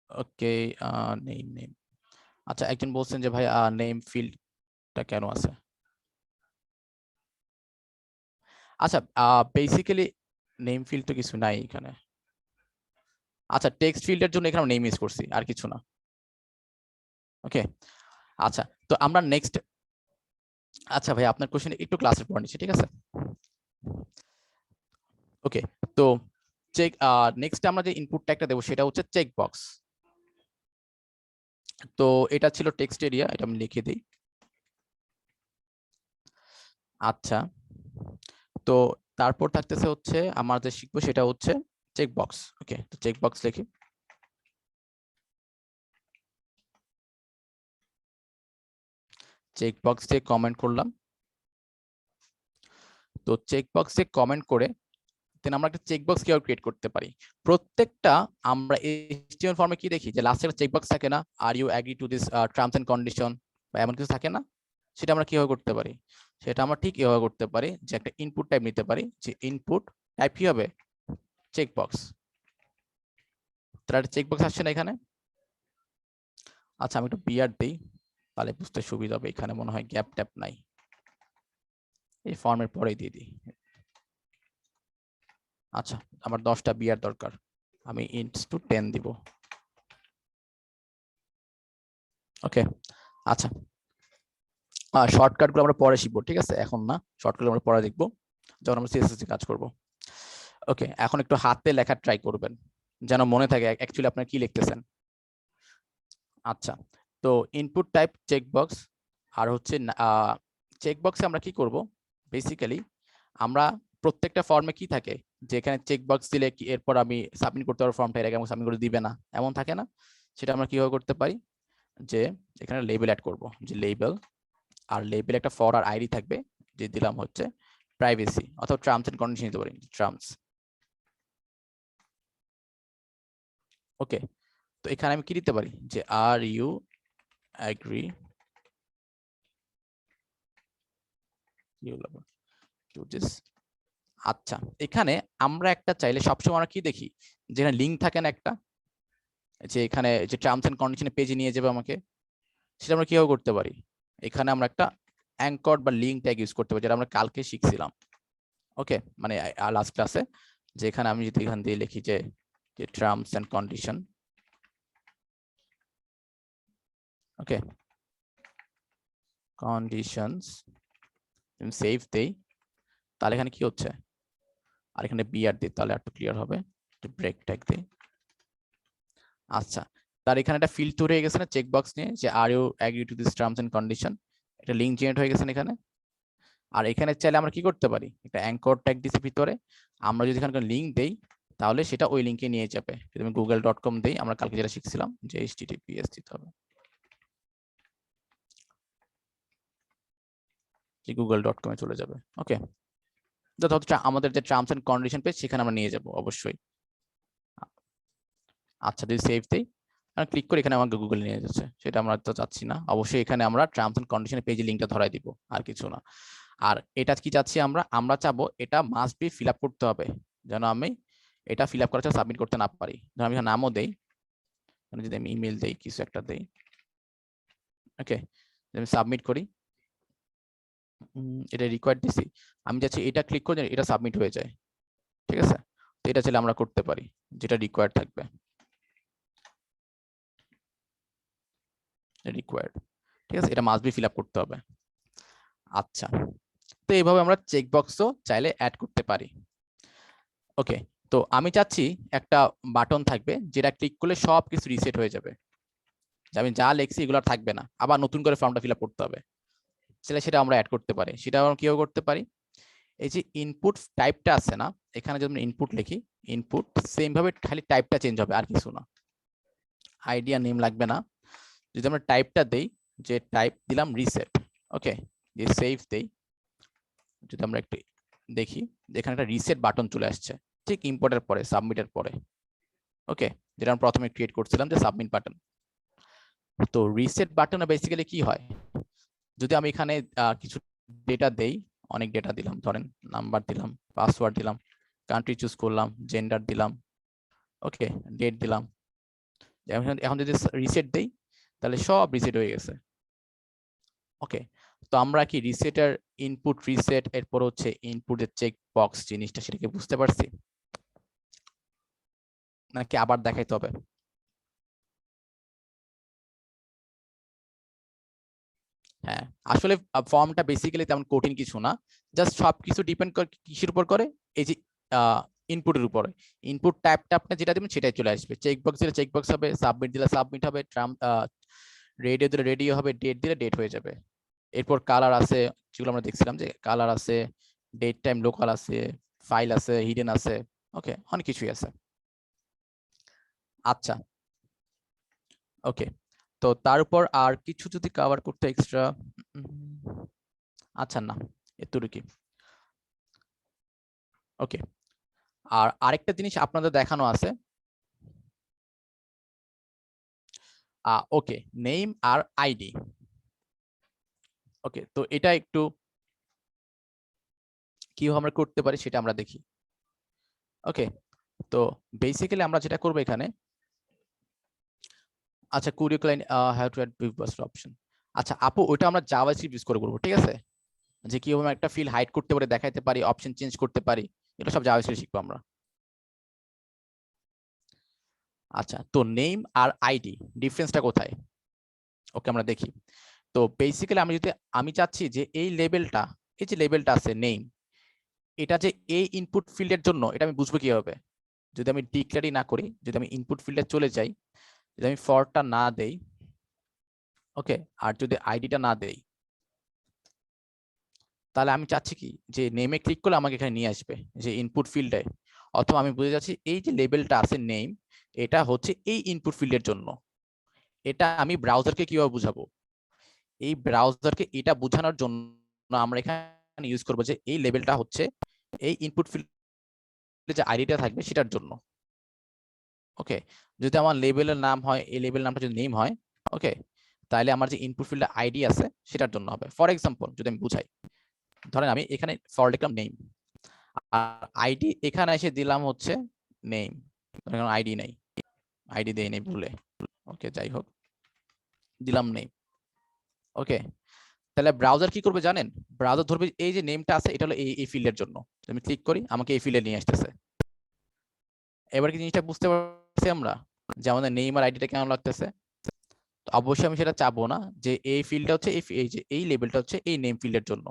Okay, name name, আচ্ছা একজন বলছেন যে ভাই নেম ফিল্ডটা কেন আছে। আচ্ছা, বেসিক্যালি নেম ফিল্ড তো কিছু নাই এখানে। আচ্ছা, টেক্সট ফিল্ডের জন্য এখানে নেম ইউজ করছি, আর কিছু না। ওকে, আচ্ছা, তো আমরা নেক্সট, আচ্ছা ভাই আপনার কোশ্চেন একটু ক্লাসের পর নিচ্ছি, ঠিক আছে। ওকে, তো চেক, নেক্সট আমরা যে ইনপুট ট্যাগটা দেবো সেটা হচ্ছে চেক বক্স। তো এটা ছিল টেক্সট এরিয়া, এটা আমি লিখে দিই। আচ্ছা, তো তারপর থাকতেছে হচ্ছে আমরা যে শিখবো সেটা হচ্ছে চেক বক্স। ওকে, তো চেক বক্স লিখি। চেক বক্স দিয়ে কমেন্ট করলাম। তো চেক বক্সে কমেন্ট করে দেন আমরা একটা চেক বক্স কিভাবে ক্রিয়েট করতে পারি। প্রত্যেকটা আমরা এইচটিএমএল ফর্মে কি দেখি যে লাস্টে একটা চেক বক্স থাকে না, are you agree to this terms and condition বা এমন কিছু থাকে না, সেটা আমরা কিভাবে করতে পারি, সেটা আমরা ঠিক এভাবে করতে পারি যে একটা ইনপুট টাইপ নিতে পারি, যে ইনপুট টাইপ কি হবে, চেক বক্স। তাহলে একটা চেক বক্স আসছে না এখানে। আচ্ছা, আমি একটু বিয়ার দিই তাহলে বুঝতে সুবিধা হবে, এখানে মনে হয় গ্যাপ ট্যাপ নাই, এই ফর্মের পরেই দিয়ে দিই। আচ্ছা, আমার 10টা বিয়ার দরকার, আমি ইন্টস টু 10 দিব। ওকে, আচ্ছা, শর্টকাট গুলো আমরা পরে শিখবো, ঠিক আছে, এখন না, শর্টকাট আমরা পরে দেখবো যখন আমরা সিএসএস কাজ করব। ওকে, এখন একটু হাতে লেখা ট্রাই করবেন যেন মনে থাকে অ্যাকচুয়ালি আপনারা কি লিখতেছেন। আচ্ছা, তো ইনপুট টাইপ চেক বক্স, আর হচ্ছে চেক বক্সে আমরা কি করব, বেসিক্যালি আমরা প্রত্যেকটা ফর্মে কি থাকে, যে এখানে চেক বক্স দিলে কি এরপর আমি সাবমিট করতে পারবো ফর্মটা, এর আগে সাবমিট করে দিবে না, এমন থাকে না। সেটা আমরা কিভাবে করতে পারি, যে এখানে লেবেল অ্যাড করব, যে লেবেল, আর লেবেল একটা ফর আর আইডি থাকবে, যে দিলাম হচ্ছে প্রাইভেসি অথবা টার্মস এন্ড কন্ডিশন দিতে পারি, টার্মস। ওকে, তো এখানে আমি কি দিতে পারি, যে are you agree to this. আচ্ছা, এখানে আমরা একটা চাইলে সবসময় আমরা কি দেখি, যেখানে লিঙ্ক থাকে না একটা, যে এখানে যে টার্মস এন্ড কন্ডিশনের পেজে নিয়ে যাবে আমাকে, সেটা আমরা কিভাবে করতে পারি, এখানে আমরা একটা অ্যাঙ্কর বা লিঙ্ক ট্যাগ ইউজ করতে পারি, যেটা আমরা কালকে শিখছিলাম। ওকে, মানে লাস্ট ক্লাসে, যে এখানে আমি যদি এখান দিয়ে লিখি যে terms and condition, okay, conditions, save দেই, তাহলে এখানে কি হচ্ছে, আর এখানে বিআর দিই তাহলে একটু ক্লিয়ার হবে, ব্রেক ট্যাগ দিই। আচ্ছা, তার এখানে একটা ফিল্ড তৈরি হয়ে গেছে না চেক বক্স নিয়ে, যে are you agree to this terms and condition, একটা লিঙ্ক জেনারেট হয়ে গেছে এখানে। আর এখানে চাইলে আমরা কি করতে পারি, একটা অ্যাঙ্কর ট্যাগ দিছি ভিতরে, আমরা যদি এখানে লিঙ্ক দেই তাহলে সেটা ওই লিঙ্কে নিয়ে যাবে। যদি আমি google.com দেই, আমরা কালকে যেটা শিখছিলাম যে https দিতে হবে, যে google.com এ চলে যাবে। ওকে, আমাদের যে টার্মস এন্ড কন্ডিশন পেজ সেখানে আমরা নিয়ে যাব অবশ্যই। আচ্ছা, যদি সেভ দেই ক্লিক করে এখানে আমাকে গুগল নিয়ে যাচ্ছে, সেটা আমরা তো চাচ্ছি না। অবশ্যই এখানে আমরা টার্মস এন্ড কন্ডিশনের পেজে লিঙ্কটা ধরাই দিব, আর কিছু না। আর এটা কি চাচ্ছি আমরা চাবো এটা মাস্ট বি ফিল আপ করতে হবে, যেন আমি এটা ফিল আপ করার সাবমিট করতে না পারি। ধর আমি নামও দেই, যদি আমি ইমেল দেই, কিছু একটা দেই, ওকে, আমি সাবমিট করি, এটা রিকোয়ার্ড দিছি, আমি যাচ্ছি এটা ক্লিক করে এটা সাবমিট হয়ে যায়, ঠিক আছে। তো এটা চাইলে আমরা করতে পারি, যেটা রিকোয়ার্ড থাকবে, রিকোয়ার্ড, ঠিক আছে, এটা মাস্ট বি ফিল আপ করতে হবে। আচ্ছা, তো এইভাবে আমরা চেকবক্সও চাইলে অ্যাড করতে পারি। ওকে, তো আমি চাচ্ছি একটা বাটন থাকবে যেটা ক্লিক করলে সব কিছু রিসেট হয়ে যাবে, যে আমি যা লিখছি এগুলো আর থাকবে না, আবার নতুন করে ফর্মটা ফিল আপ করতে হবে। সেটা আমরা অ্যাড করতে পারি। সেটা আমরা কিভাবে করতে পারি, এই যে ইনপুট টাইপটা আছে না, এখানে যদি আমরা ইনপুট লিখি, ইনপুট সেম ভাবে খালি টাইপটা চেঞ্জ হবে, আর কিছু না, আইডিয়া নেম লাগবে না। যদি আমরা টাইপটা দেই, যে টাইপ দিলাম রিসেট, ওকে, যে সেভ দেই, যদি আমরা একটু দেখি, যেখানে একটা রিসেট বাটন চলে আসছে, ঠিক ইম্পোর্টের পরে, সাবমিটের পরে, ওকে, যেটা আমরা প্রথমে ক্রিয়েট করছিলাম যে সাবমিট বাটন। তো রিসেট বাটনে বেসিক্যালি কি হয়, যদি আমি এখানে কিছু ডেটা দেই, অনেক ডেটা দিলাম, ধরেন নাম্বার দিলাম, পাসওয়ার্ড দিলাম, কান্ট্রি চুজ করলাম, জেন্ডার দিলাম, ওকে, ডেট দিলাম, এখন যদি রিসেট দেই তাহলে সব রিসেট হয়ে গেছে। ওকে, তো আমরা কি রিসেটের ইনপুট রিসেট, এরপর হচ্ছে ইনপুটের চেক বক্স জিনিসটা, সেটাকে বুঝতে পারছি নাকি আবার দেখাইতে হবে? হ্যাঁ, আসলে ফর্মটা বেসিক্যালি তেমন কঠিন কিছু না, জাস্ট সবকিছু ডিপেন্ড করে কিসের উপর করে, এই যে ইনপুটের উপরে। ইনপুট টাইপটা আপনি যেটা দিবেন সেটাই চলে আসবে, চেকবক্স দিলে চেকবক্স হবে, সাবমিট দিলে সাবমিট হবে, রেডিও দিলে রেডিও হবে, ডেট দিলে ডেট হয়ে যাবে। এরপর কালার আছে, যেগুলো আমরা দেখছিলাম, যে কালার আছে, ডেট টাইম লোকাল আছে, ফাইল আছে, হিডেন আছে, ওকে, অনেক কিছুই আছে। আচ্ছা, ওকে, তো তার উপর আর কিছু যদি কভার করতে এক্সট্রা, আচ্ছা না, এতটুকুই। ওকে, আর আরেকটা জিনিস আপনাদের দেখানো আছে, ওকে, নেম আর আইডি। ওকে, তো এটা একটু কিভাবে আমরা করতে পারি সেটা আমরা দেখি। ওকে, তো বেসিক্যালি আমরা যেটা করবো এখানে, আচ্ছা, curio client have to add big option, আচ্ছা আপু, ওইটা আমরা জাভাস্ক্রিপ্ট ইউজ করে করবো, ঠিক আছে, যে কিভাবে একটা ফিল হাইড করতে পারি, দেখাইতে পারি, অপশন চেঞ্জ করতে পারি, এটা সব জাভাস্ক্রিপ্ট শিখবো আমরা। আচ্ছা, তো নেম আর আইডি ডিফারেন্সটা কোথায়, ওকে, আমরা দেখি। তো বেসিক্যালি আমি চাচ্ছি যে এই লেভেলটা, এই যে লেভেলটা আছে নেম, এটা যে এই ইনপুট ফিল্ডের জন্য, এটা আমি বুঝবো কিভাবে, যদি আমি ডিক্লেয়ারই না করি, যদি আমি ইনপুট ফিল্ডে চলে যাই, যদি আমি ফরটা না দেই, ওকে, আর যদি আইডিটা না দেই, তাহলে আমি চাচ্ছি কি, যে নেমে ক্লিক করলে আমাকে এখানে নিয়ে আসবে, যে ইনপুট ফিল্ডে, অথবা আমি বুঝে যাচ্ছি এই যে লেভেলটা আছে নেম, এটা হচ্ছে এই ইনপুট ফিল্ডের জন্য। এটা আমি ব্রাউজারকে কিভাবে বুঝাবো, এই ব্রাউজারকে এটা বোঝানোর জন্য আমরা এখানে ইউজ করবো যে এই লেভেলটা হচ্ছে এই ইনপুট ফিল্ডে যে আইডিটা থাকবে সেটার জন্য। ওকে, যদি আমার লেভেলের নাম হয়, এই লেভেল নামটা যদি নেম হয়, ওকে, তাহলে আমার যে ইনপুট ফিল্ডে আইডি আছে সেটার জন্য হবে। ফর এক্সাম্পল যদি আমি বুঝাই, ধরেন আমি এখানে ফর লিখলাম নেম, আর আইডি এখানে এসে দিলাম হচ্ছে নেম, আইডি নাই, আইডি দেই নেই ভুলে, ওকে, যাই হোক, দিলাম নেম, ওকে, তাহলে ব্রাউজার কি করবে জানেন, ব্রাউজার ধরবে এই যে নেমটা আছে এটা হলো এই ফিল্ডের জন্য, আমি ক্লিক করি, আমাকে এই ফিল্ডে নিয়ে আসতেছে। এবার কি জিনিসটা বুঝতে পারছি আমরা, যে আমাদের নেম আর আইডিটা কেমন লাগতেছে? তো অবশ্যই আমি সেটা চাবো না যে এই ফিল্ডটা হচ্ছে এই যে এই লেভেলটা হচ্ছে এই নেম ফিল্ডের জন্য,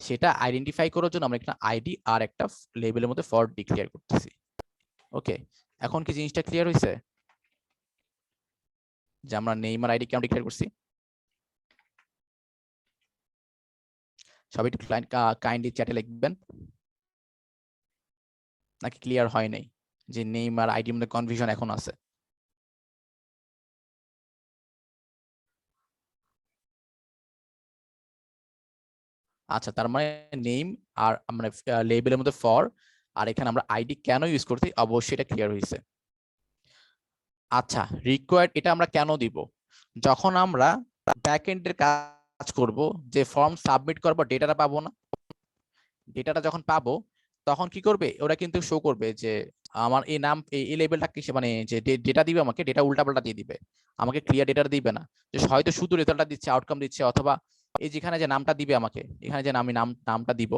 সেটা আইডেন্টিফাই করার জন্য আমরা একটা আইডি আর একটা লেভেলের মধ্যে ফর ডিক্লেয়ার করতেছি। ওকে, এখন কি জিনিসটা ক্লিয়ার হয়েছে, যে আমরা নেম আর আইডি কেমন ডিক্লেয়ার করছি? সবাই একটু কাইন্ডলি চ্যাটে লিখবেন, নাকি ক্লিয়ার হয় নাই, যে নেম আর আইডির মধ্যে কনফিউশন এখন আছে? আচ্ছা, তার মানে নেম আর মানে লেবেলের মধ্যে ফর, আর এখানে আমরা আইডি কেন ইউজ করছি, অবশ্যই এটা ক্লিয়ার হয়েছে। আচ্ছা, রিকোয়ার্ড এটা আমরা কেন দিব? যখন আমরা ব্যাক এন্ডের কাজ করব, যে ফর্ম সাবমিট করব, ডেটাটা পাবো না, ডেটাটা যখন পাবো তখন কি করবে, ওরা কিন্তু শো করবে যে আমার এই নাম এই লেভেলটা কিসে, মানে যে ডেটা দিবে আমাকে, ডেটা উল্টাপাল্টা দিয়ে দিবে, আমাকে ক্লিয়ার ডেটা দিবে না, যে হয়তো শুধু রেজাল্টটা দিচ্ছে, আউটকাম দিচ্ছে, অথবা এই যেখানে যে নামটা দিবে আমাকে, এখানে যে আমি নামটা দিব,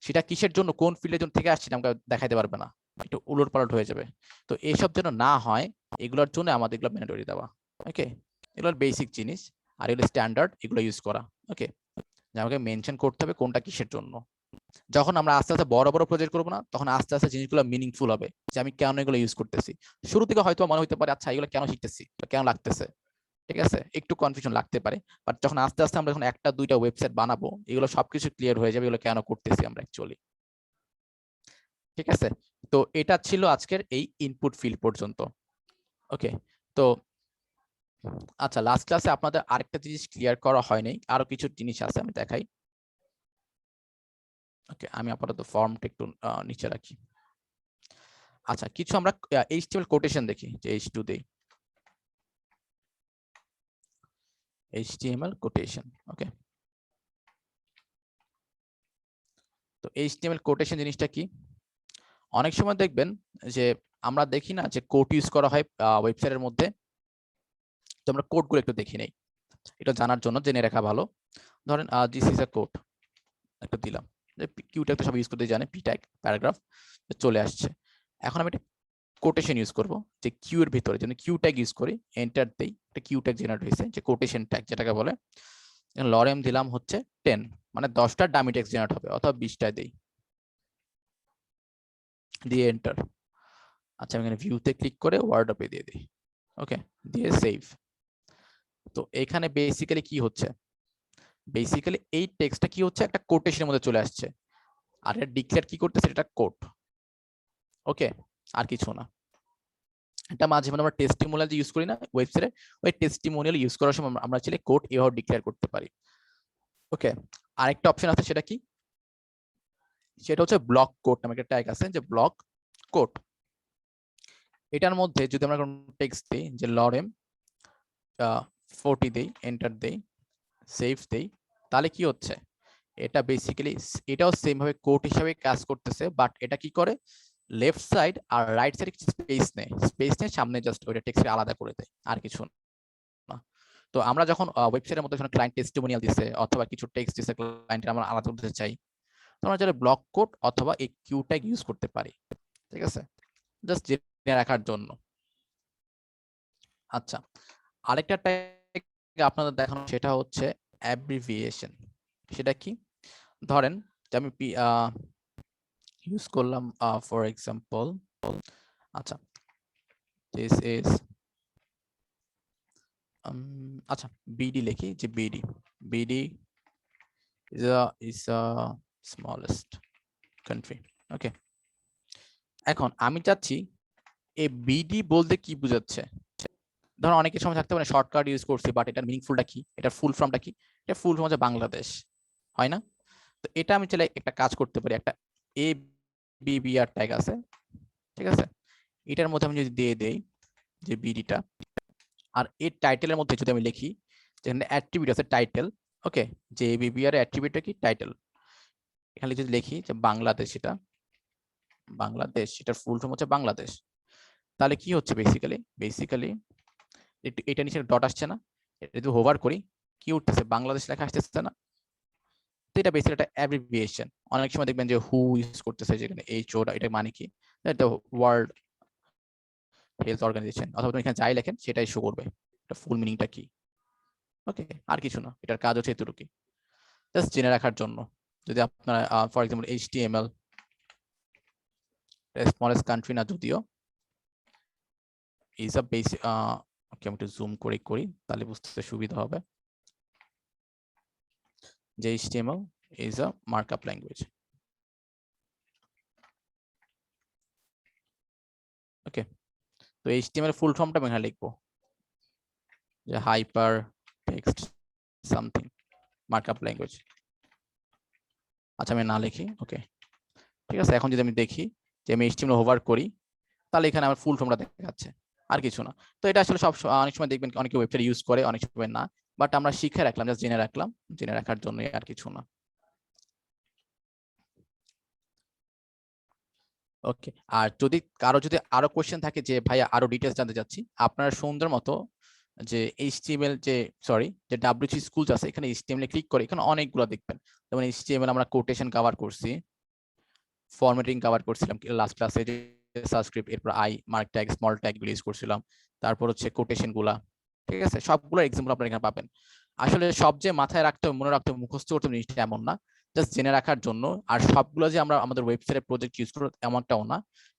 সেটা কিসের জন্য, কোন ফিল্ডের জন্য থেকে আসছে আমাকে দেখাইতে পারবে না, একটু উলটপালট হয়ে যাবে। তো এইসব যেন না হয়, এগুলোর জন্য আমাদের এগুলো ম্যান্ডেটরি দেওয়া। ওকে, এগুলোর বেসিক জিনিস, আর এগুলো স্ট্যান্ডার্ড, এগুলো ইউজ করা। ওকে, যে আমাকে মেনশন করতে হবে কোনটা কিসের জন্য। যখন আমরা আস্তে আস্তে বড় বড় প্রজেক্ট করবো না, তখন আস্তে আস্তে জিনিসগুলো মিনিংফুল হবে, যে আমি কেন এগুলো ইউজ করতেছি। শুরু থেকে হয়তো মনে হতে পারে আচ্ছা এগুলো কেন শিখতেছি, কেন লাগতেছে, ঠিক আছে, একটু কনফিউশন লাগতে পারে, বাট যখন আস্তে আস্তে আমরা যখন একটা দুইটা ওয়েবসাইট বানাবো, এগুলো সবকিছু ক্লিয়ার হয়ে যাবে, এগুলো কেন করতেছি আমরা অ্যাকচুয়ালি। ঠিক আছে, তো এটা ছিল আজকের এই ইনপুট ফিল্ড পর্যন্ত। ওকে, তো আচ্ছা, লাস্ট ক্লাসে আপনাদের আরেকটা জিনিস ক্লিয়ার করা হয়নি, আরো কিছু জিনিস আছে, আমি দেখাই। ওকে, আমি আপাতত ফর্মটা একটু নিচে রাখি। আচ্ছা, কিছু আমরা এইচটিএমএল কোটেশন দেখি, যে H2 দেই, HTML কোটেশন। ওকে, তো HTML কোটেশন জিনিসটা কি? অনেক সময় দেখবেন যে আমরা দেখি না যে কোড ইউজ করা হয় ওয়েবসাইটের মধ্যে, তো আমরা কোডগুলো একটু দেখি নেই, এটা জানার জন্য জেনে রাখা ভালো। ধরেন দিস ইজ আ কোড, একটা দিলাম, যে কিউ ট্যাগ তো সব ইউজ করতে জানে, পি ট্যাগ প্যারাগ্রাফ চলে আসছে। এখন আমি একটা কোটেশন ইউজ করব, যে কিউ এর ভিতরে যেন কিউ ট্যাগ ইউজ করি, এন্টার দেই, একটা কিউ ট্যাগ জেনারেট হয়েছে, যে কোটেশন ট্যাগ যেটাকে বলে। লরেম দিলাম হচ্ছে 10, মানে 10টা ডামি টেক্সট জেনারেট হবে, অথবা 20টা দেই, দিয়ে এন্টার। আচ্ছা, আমি এখানে ভিউতে ক্লিক করে ওয়ার্ডরোবে দিয়ে দিই। ওকে, দিয়ে সেভ। তো এখানে বেসিক্যালি কি হচ্ছে, বেসিক্যালি এই টেক্সটটা কি হচ্ছে, একটা কোটেশনের মধ্যে চলে আসছে, আর এটা ডিক্লেয়ার কি করতেছে, এটা কোড। ওকে, আর কিছু না। এটা মাঝে মাঝে আমরা টেস্টিমোনিয়াল যে ইউজ করি না ওয়েবসাইটে, ওই টেস্টিমোনিয়াল ইউজ করার সময় আমরা চাইলে কোড এভাবে ডিক্লেয়ার করতে পারি। ওকে, আরেকটা অপশন আছে, সেটা কি, সেটা হচ্ছে ব্লক কোড নামে একটা ট্যাগ আছে, যে ব্লক কোড। এটার মধ্যে যদি আমরা কোনো টেক্সট দিই, যে লরেম 40 দেই, এন্টার দেই, সেভ দেই, তাহলে কি হচ্ছে, এটা বেসিক্যালি এটাও সেম ভাবে কোড হিসাবে কাজ করতেছে, বাট এটা কি করে, লেফট সাইড আর রাইট সাইডে স্পেস নেয়, স্পেস নিয়ে সামনে জাস্ট ওইটা টেক্সট আলাদা করে দেয়, আর কিছু না। তো আমরা যখন ওয়েবসাইটের মধ্যে যখন ক্লায়েন্ট টেস্টিমোনিয়াল দিছে, অথবা কিছু টেক্সট দিছে ক্লায়েন্টের, আমরা আলাদা করতে চাই, তো আমরা চাইলে ব্লক কোড অথবা এই কিউ ট্যাগ ইউজ করতে পারি। ঠিক আছে, জাস্ট জেনে রাখার জন্য। আচ্ছা, আরেকটা ট্যাগ আপনাদের দেখানো, সেটা হচ্ছে অ্যাব্রিভিয়েশন। সেটা কি, ধরেন যে আমি ইউজ করলাম ফর এক্সাম্পল, আচ্ছা দিস ইজ, আচ্ছা বিডি লিখি, যে BD, BD is a smallest country. ওকে, এখন আমি চাচ্ছি এই বিডি বলতে কি বোঝাচ্ছে। ধরো অনেকের সময় থাকতে পারে শর্টকাট ইউজ করছি, বাট এটার মিনিংফুলটা কি, এটার ফুল ফর্মটা কি, এটা ফুল ফর্ম হচ্ছে বাংলাদেশ, হয় না? তো এটা আমি চাইলে একটা কাজ করতে পারি, একটা এ বিবিআর ট্যাগ আছে, ঠিক আছে, এটার মধ্যে আমি যদি দিয়ে দেই যে বিডিটা, আর এর টাইটেলের মধ্যে যদি আমি লিখি, যেখানে অ্যাট্রিবিউট আছে টাইটেল, ওকে, যে বিবিআর এর অ্যাট্রিবিউটটা কি, টাইটেল, এখানে যদি লিখি যে বাংলাদেশ, এটা বাংলাদেশ, এটার ফুল ফর্ম হচ্ছে বাংলাদেশ, তাহলে কি হচ্ছে, বেসিক্যালি এটা নিচে ডট আসছে না, এটা যদি হোভার করি, কি উঠতেছে, বাংলাদেশ লেখা আসতেছে না। তো এটা বেসিক্যালি একটা অ্যাব্রিভিয়েশন। অনেক সময় দেখবেন যে হু ইউজ করতেছে, যেখানে এইচ ও, এটা মানে কি, এটা ওয়ার্ল্ড হেলথ অর্গানাইজেশন, অথবা তুমি এখানে যাই লেখেন সেটাই শো করবে, এটা ফুল মিনিংটা কি। ওকে, আর কিছু না, এটার কাজ হচ্ছে এতটুকুই, জাস্ট জেনে রাখার জন্য। যদি আপনারা for example HTML smallest country না, যদিও ইজ আ বেসিক, ওকে আমি একটু জুম করে করি তাহলে বুঝতে সুবিধা হবে, যে HTML is a markup language. ওকে, তো HTML ফুল ফর্মটা আমি এখানে লিখবো, যে hyper text something markup language. আচ্ছা, আমি না লিখি, ওকে ঠিক আছে। এখন যদি আমি দেখি যে আমি HTML হোভার করি, তাহলে এখানে আমার ফুল ফর্মটা দেখাচ্ছে, আর কিছু না। তো এটা আসলে অনেক সময় দেখবেন অনেকে ওয়েবসাইট ইউজ করে, অনেক সময় না, বাট আমরা শিখে রাখলাম, জাস্ট জেনে রাখলাম, জেনে রাখার জন্যই, আর কিছু না। ওকে, আর যদি কারো আরো কোশ্চেন থাকে যে ভাইয়া আরো ডিটেলস জানতে চাচ্ছি, আপনারা সুন্দর মতো যে এইচটিএমএল যে ডাব্লিউসি স্কুলস আছে, এখানে এইচটিএমএল ক্লিক করে এখানে অনেকগুলো দেখবেন। যেমন এইচটিএমএল আমরা কোটেশন কভার করছি, ফরম্যাটিং কভার করছিলাম লাস্ট ক্লাসে, যে সাবস্ক্রিপ্ট, এরপর I mark tag, small tag গুলো ইউজ করছিলাম, তারপর হচ্ছে কোটেশন গুলা, ঠিক আছে, সবগুলোর এক্সাম্পল আপনারা এখানে পাবেন। আসলে সব যে মাথায় রাখতে হবে, মনে রাখতে হবে, মুখস্থ করতে হবে জিনিসটা এমন না, জাস্ট জেনে রাখার জন্য। আর সবগুলো যে আমরা আমাদের ওয়েবসাইটে প্রজেক্ট ইউজ করব এমনটাও না,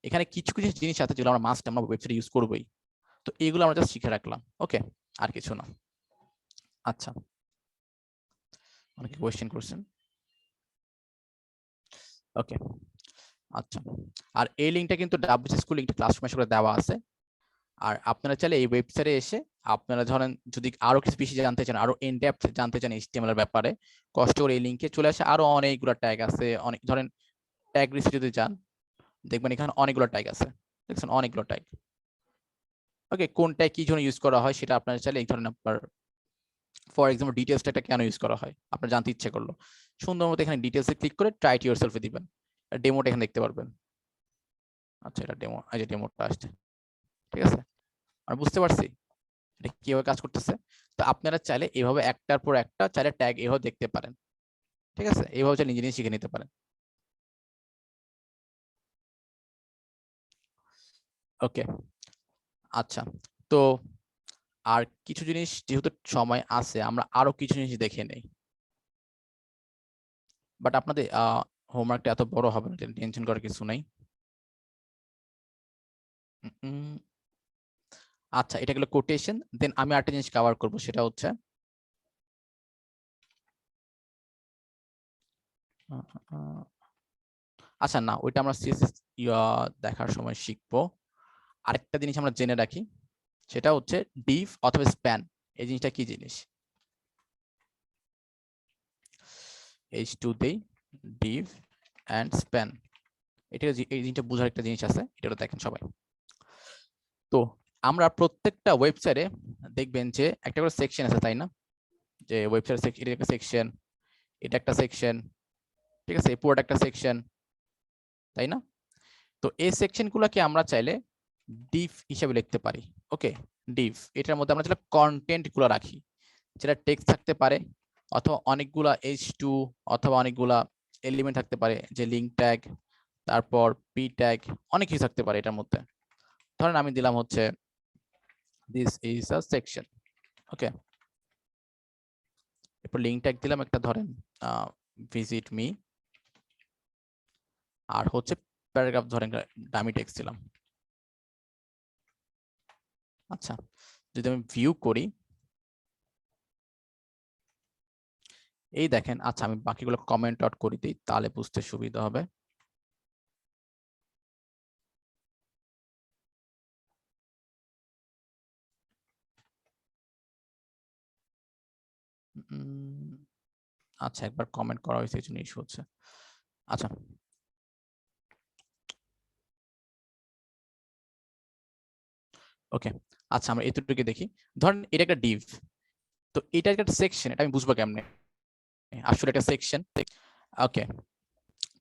এখানে কিছু কিছু জিনিস আছে যেগুলো আমরা মাস্ট আমরা ওয়েবসাইটে ইউজ করবোই। তো এইগুলো আমরা জাস্ট শিখে রাখলাম, ওকে, আর কিছু না। আচ্ছা, অনেকে কোয়েশ্চেন করছেন, ওকে, আচ্ছা। আর এই লিঙ্কটা কিন্তু ডাব্লিউসি স্কুল লিঙ্কটা ক্লাসরুমে করে দেওয়া আছে। আর আপনারা চাইলে এই ওয়েবসাইটে এসে আপনারা ধরেন যদি আরো কিছু বেশি জানতে চান, আরো ইন ডেপথ জানতে চান এইচটিএমএল এর ব্যাপারে, কষ্ট করে এই লিঙ্কে চলে আসে, আরো অনেকগুলো ট্যাগ আছে, অনেক ধরেন ট্যাগ লিস্টে যদি যান দেখবেন এখানে অনেকগুলো ট্যাগ আছে, দেখছেন অনেকগুলো ট্যাগ। ওকে, কোন ট্যাগ কি জন্য ইউজ করা হয় সেটা আপনারা চাইলে এই ধরেন আপনার ফর এক্সাম্পল ডিটেইলস ট্যাগটা কেন ইউজ করা হয় আপনার জানতে ইচ্ছে করলো, সুন্দর মতো এখানে ডিটেইলসে ক্লিক করে ট্রাই টু ইয়োরসেলফে দিবেন, ডেমোটা এখানে দেখতে পারবেন। আচ্ছা, এটা ডেমো, এই যে ডেমোটা আসছে, ঠিক আছে, আর বুঝতে পারছি এটা কিভাবে কাজ করতেছে। তো আপনারা চাইলে এইভাবে একটার পর একটা চাইলে ট্যাগ এভাবে দেখতে পারেন, ঠিক আছে, এইভাবে চাইলে নিজে নিজে শিখে নিতে পারেন। ওকে, আচ্ছা, তো আর কিছু জিনিস যেহেতু সময় আছে আমরা আরো কিছু জিনিস দেখে নেই, বাট আপনাদের হোমওয়ার্কটা এত বড় হবে না, টেনশন করার কিছু নেই। আচ্ছা, এটা গেলো কোটেশন, দেন আমি আরেকটা জিনিস কভার করব, সেটা হচ্ছে আচ্ছা না, ওইটা আমরা সিএসএস দেখার সময় শিখবো। আরেকটা জিনিস আমরা জেনে রাখি, সেটা হচ্ছে ডিভ অথবা স্প্যান, এই জিনিসটা কি জিনিস, H2 দেই, ডিভ অ্যান্ড স্প্যান, এটা এই জিনিসটা বোঝার একটা জিনিস আছে, এটা দেখেন সবাই। তো আমরা প্রত্যেকটা ওয়েবসাইটে দেখবেন যে একটা করে সেকশন আছে, তাই না, যে ওয়েবসাইট এটা একটা সেকশন, এটা একটা সেকশন, ঠিক আছে, পুরোটা একটা সেকশন, তাই না। তো এই সেকশন গুলোকে আমরা চাইলে ডিভ হিসেবে লিখতে পারি। ওকে, ডিভ, এটার মধ্যে আমরা চাইলে কন্টেন্ট গুলো রাখি, যেটা টেক্সট থাকতে পারে, অথবা অনেকগুলা H2, অথবা অনেকগুলা এলিমেন্ট থাকতে পারে, যে লিঙ্ক ট্যাগ, তারপর পি ট্যাগ, অনেক কিছু থাকতে পারে এটার মধ্যে। ধরেন আমি দিলাম হচ্ছে দিস ইজ আ সেকশন, ওকে, এরপর লিঙ্ক ট্যাগ দিলাম একটা, ধরেন ভিজিট মি, আর হচ্ছে প্যারাগ্রাফ, ধরেন ডামি টেক্সট দিলাম। আচ্ছা, যদি আমি ভিউ করি, এই দেখেন, আচ্ছা আমি বাকিগুলো কমেন্ট আউট করে দিই তাহলে বুঝতে সুবিধা হবে। আচ্ছা, একবার কমেন্ট করা হয়েছে এই জন্য ইস্যু হচ্ছে। আচ্ছা, ওকে, আচ্ছা আমরা এতটুকু দেখি, ধরেন এটা একটা ডিভ, তো এটা একটা সেকশন, এটা আমি বুঝবো কেমনে, আসলে একটা সেকশন, ওকে।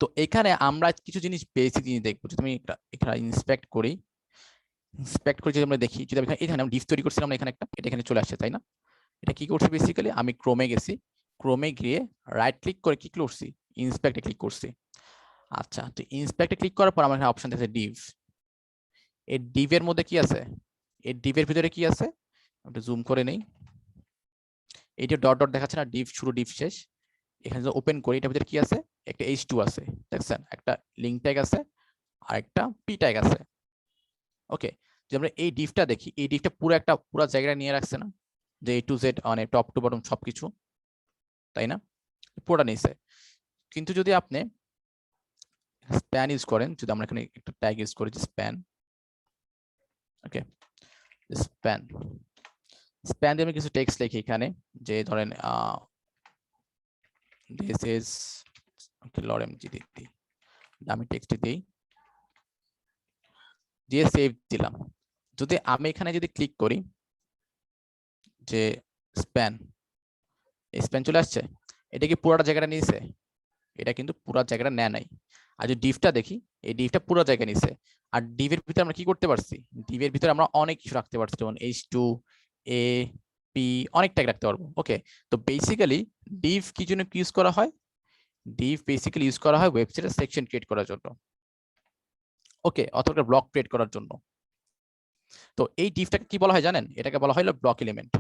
তো এখানে আমরা কিছু জিনিস, বেসিক জিনিস দেখবো, যদি আমি এখানে ইন্সপেক্ট করি, যদি আমরা দেখি, যদি এখানে ডিভ তৈরি করছিলাম না, এখানে একটা, এটা এখানে চলে আসছে, তাই না। এটা কি করছি, বেসিক্যালি আমি ক্রোমে গেছি, ক্রোমে গিয়ে রাইট ক্লিক করে কি করছি, ইন্সপেক্টে ক্লিক করছি। আচ্ছা, তো ইন্সপেক্টে ক্লিক করার পর আমার এখানে অপশন আছে ডিভ, এই ডিভের মধ্যে কি আছে, এই ডিভের ভিতরে কি আছে, একটু জুম করে নেই, এই যে ডট ডট দেখাচ্ছে না, ডিভ শুরু ডিভ শেষ, এখানে যদি ওপেন করি এটার ভিতরে কি আছে, একটা H2 আছে, দেখছেন, একটা লিঙ্ক ট্যাগ আছে, আর একটা পি ট্যাগ আছে। ওকে, যে আমরা এই ডিভটা দেখি, এই ডিভটা পুরো জায়গাটা নিয়ে রাখছে না, যে A to Z মানে টপ টু বটম সবকিছু, তাই না, পুরোটা নিছে। কিন্তু যদি আপনি স্প্যান ইউজ করেন, যদি আমরা এখানে একটা ট্যাগ ইউজ করি, যে স্প্যান, ওকে, স্প্যান, স্প্যান দিয়ে আমি কিছু টেক্সট লিখি এখানে, যে ধরেন দিস ইজ, ওকে, লরেম জি দিই, আমি টেক্সট দিই, দিয়ে সেভ দিলাম। যদি আমি এখানে যদি ক্লিক করি যে স্প্যান, স্প্যান চলে আসছে, এটা কি পুরোটা জায়গাটা নিয়েছে? এটা কিন্তু পুরো জায়গাটা নেয় নাই। আর যদি ডিভটা দেখি, এই ডিভটা পুরো জায়গা নিছে। আর ডিভের ভিতরে আমরা কি করতে পারছি, ডিভের ভিতরে আমরা অনেক কিছু রাখতে পারছি, যেমন h2 a p অনেক ট্যাগ রাখতে পারবো। ওকে, তো বেসিক্যালি ডিভ কি জন্য ইউজ করা হয়? ডিভ বেসিক্যালি ইউজ করা হয় ওয়েবসাইটের সেকশন ক্রিয়েট করার জন্য, ওকে, অথবা ব্লক ক্রিয়েট করার জন্য। তো এই ডিভটাকে কি বলা হয় জানেন? এটাকে বলা হয় ব্লক এলিমেন্ট।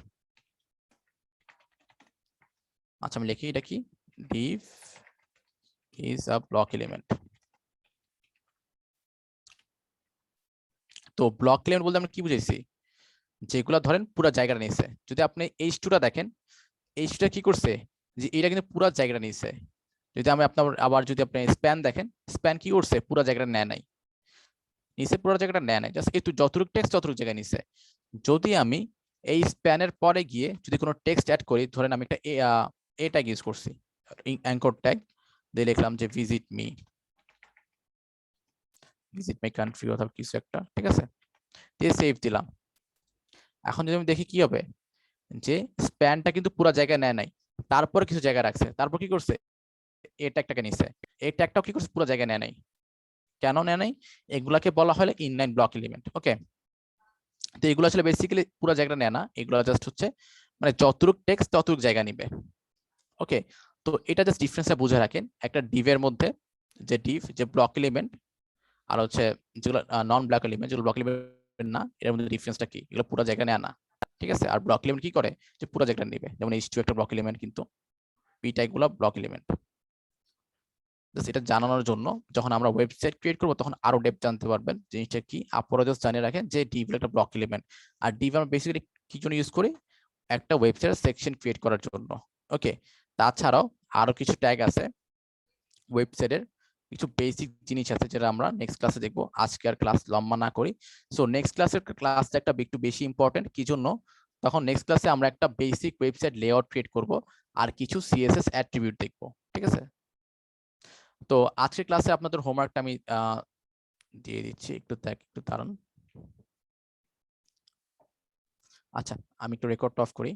আচ্ছা আমি লিখি এটা কি, Depp is a block element. তো ব্লক এলিমেন্ট বলতে আমরা কি বুঝাইছি, যেগুলো ধরেন পুরো জায়গাটা নিয়েছে। যদি আপনি h2টা দেখেন, h2টা কি করছে, যে এটা কিন্তু পুরো জায়গাটা নিয়েছে। যদি আমি আপনার আবার যদি আপনি স্প্যান দেখেন, স্প্যান কি করছে, পুরো জায়গাটা নেয় নাই, নিচে পুরো জায়গাটা নেয় নাই, জাস্ট একটু যতটুকু টেক্সট ততটুকু জায়গায় নিছে। যদি আমি এই স্প্যানের পরে গিয়ে যদি কোনো টেক্সট অ্যাড করি, ধরেন আমি একটা এ ট্যাগ ইউজ করছি, অ্যাঙ্কর ট্যাগ দিয়ে লিখলাম যে ভিজিট মি কান্ট্রি অথবা কিছু একটা, ঠিক আছে, দিয়ে সেভ দিলাম। এখন যদি আমি দেখি কি হবে, যে স্প্যানটা কিন্তু পুরো জায়গায় নেয় নাই, তারপর কিছু জায়গা রাখছে, তারপর কি করছে, এই ট্যাগটাকে নিছে, এই ট্যাগটাও কি করছে, পুরো জায়গায় নেয় নাই। কেন নেয় নাই? এগুলাকে বলা হয় ইনলাইন ব্লক এলিমেন্ট। ওকে, তো এগুলো আসলে বেসিক্যালি পুরো জায়গাটা নেয় না, এগুলো জাস্ট হচ্ছে মানে যতটুক টেক্সট ততটুক জায়গা নিবে। ওকে, তো এটা জাস্ট ডিফারেন্সটা বুঝে রাখেন একটা ডিভের মধ্যে, যে ডিভ যে ব্লক এলিমেন্ট আর হচ্ছে যেগুলো নন ব্লক এলিমেন্ট, যেগুলো ব্লক এলিমেন্ট না, এর মধ্যে ডিফারেন্সটা কি, এগুলো পুরো জায়গা নেয় না, ঠিক আছে। আর ব্লক এলিমেন্ট কি করে, যে পুরো জায়গাটা নিবে, যেমন h2 একটা ব্লক এলিমেন্ট, কিন্তু p টাইপগুলো ব্লক এলিমেন্ট। এটা জানানোর জন্য যখন আমরা ওয়েবসাইট ক্রিয়েট করবো তখন আরো ডেপথ জানতে পারবেন জিনিসটা কি। আপনারা জাস্ট জানিয়ে রাখেন যে ডিভ একটা ব্লক এলিমেন্ট। আর ডিভ আমরা বেসিক্যালি কি জন্য ইউজ করি, একটা ওয়েবসাইট সেকশন ক্রিয়েট করার জন্য। ওকে, তাছাড়াও আরো কিছু ট্যাগ আছে ওয়েবসাইটের, কিছু বেসিক জিনিস আছে যেটা আমরা নেক্সট ক্লাসে দেখবো, আজকে আর ক্লাস লম্বা না করি। সো নেক্সট ক্লাসটা একটা একটু বেশি ইম্পর্টেন্ট, কি জন্য, তখন নেক্সট ক্লাসে আমরা একটা বেসিক ওয়েবসাইট লেআউট ক্রিয়েট করব আর কিছু সিএসএস অ্যাট্রিবিউট দেখবো, ঠিক আছে। তো আজকের ক্লাসে আপনাদের হোমওয়ার্কটা আমি দিয়ে দিচ্ছি, একটু দাঁড়ান। আচ্ছা আমি একটু রেকর্ড অফ করি।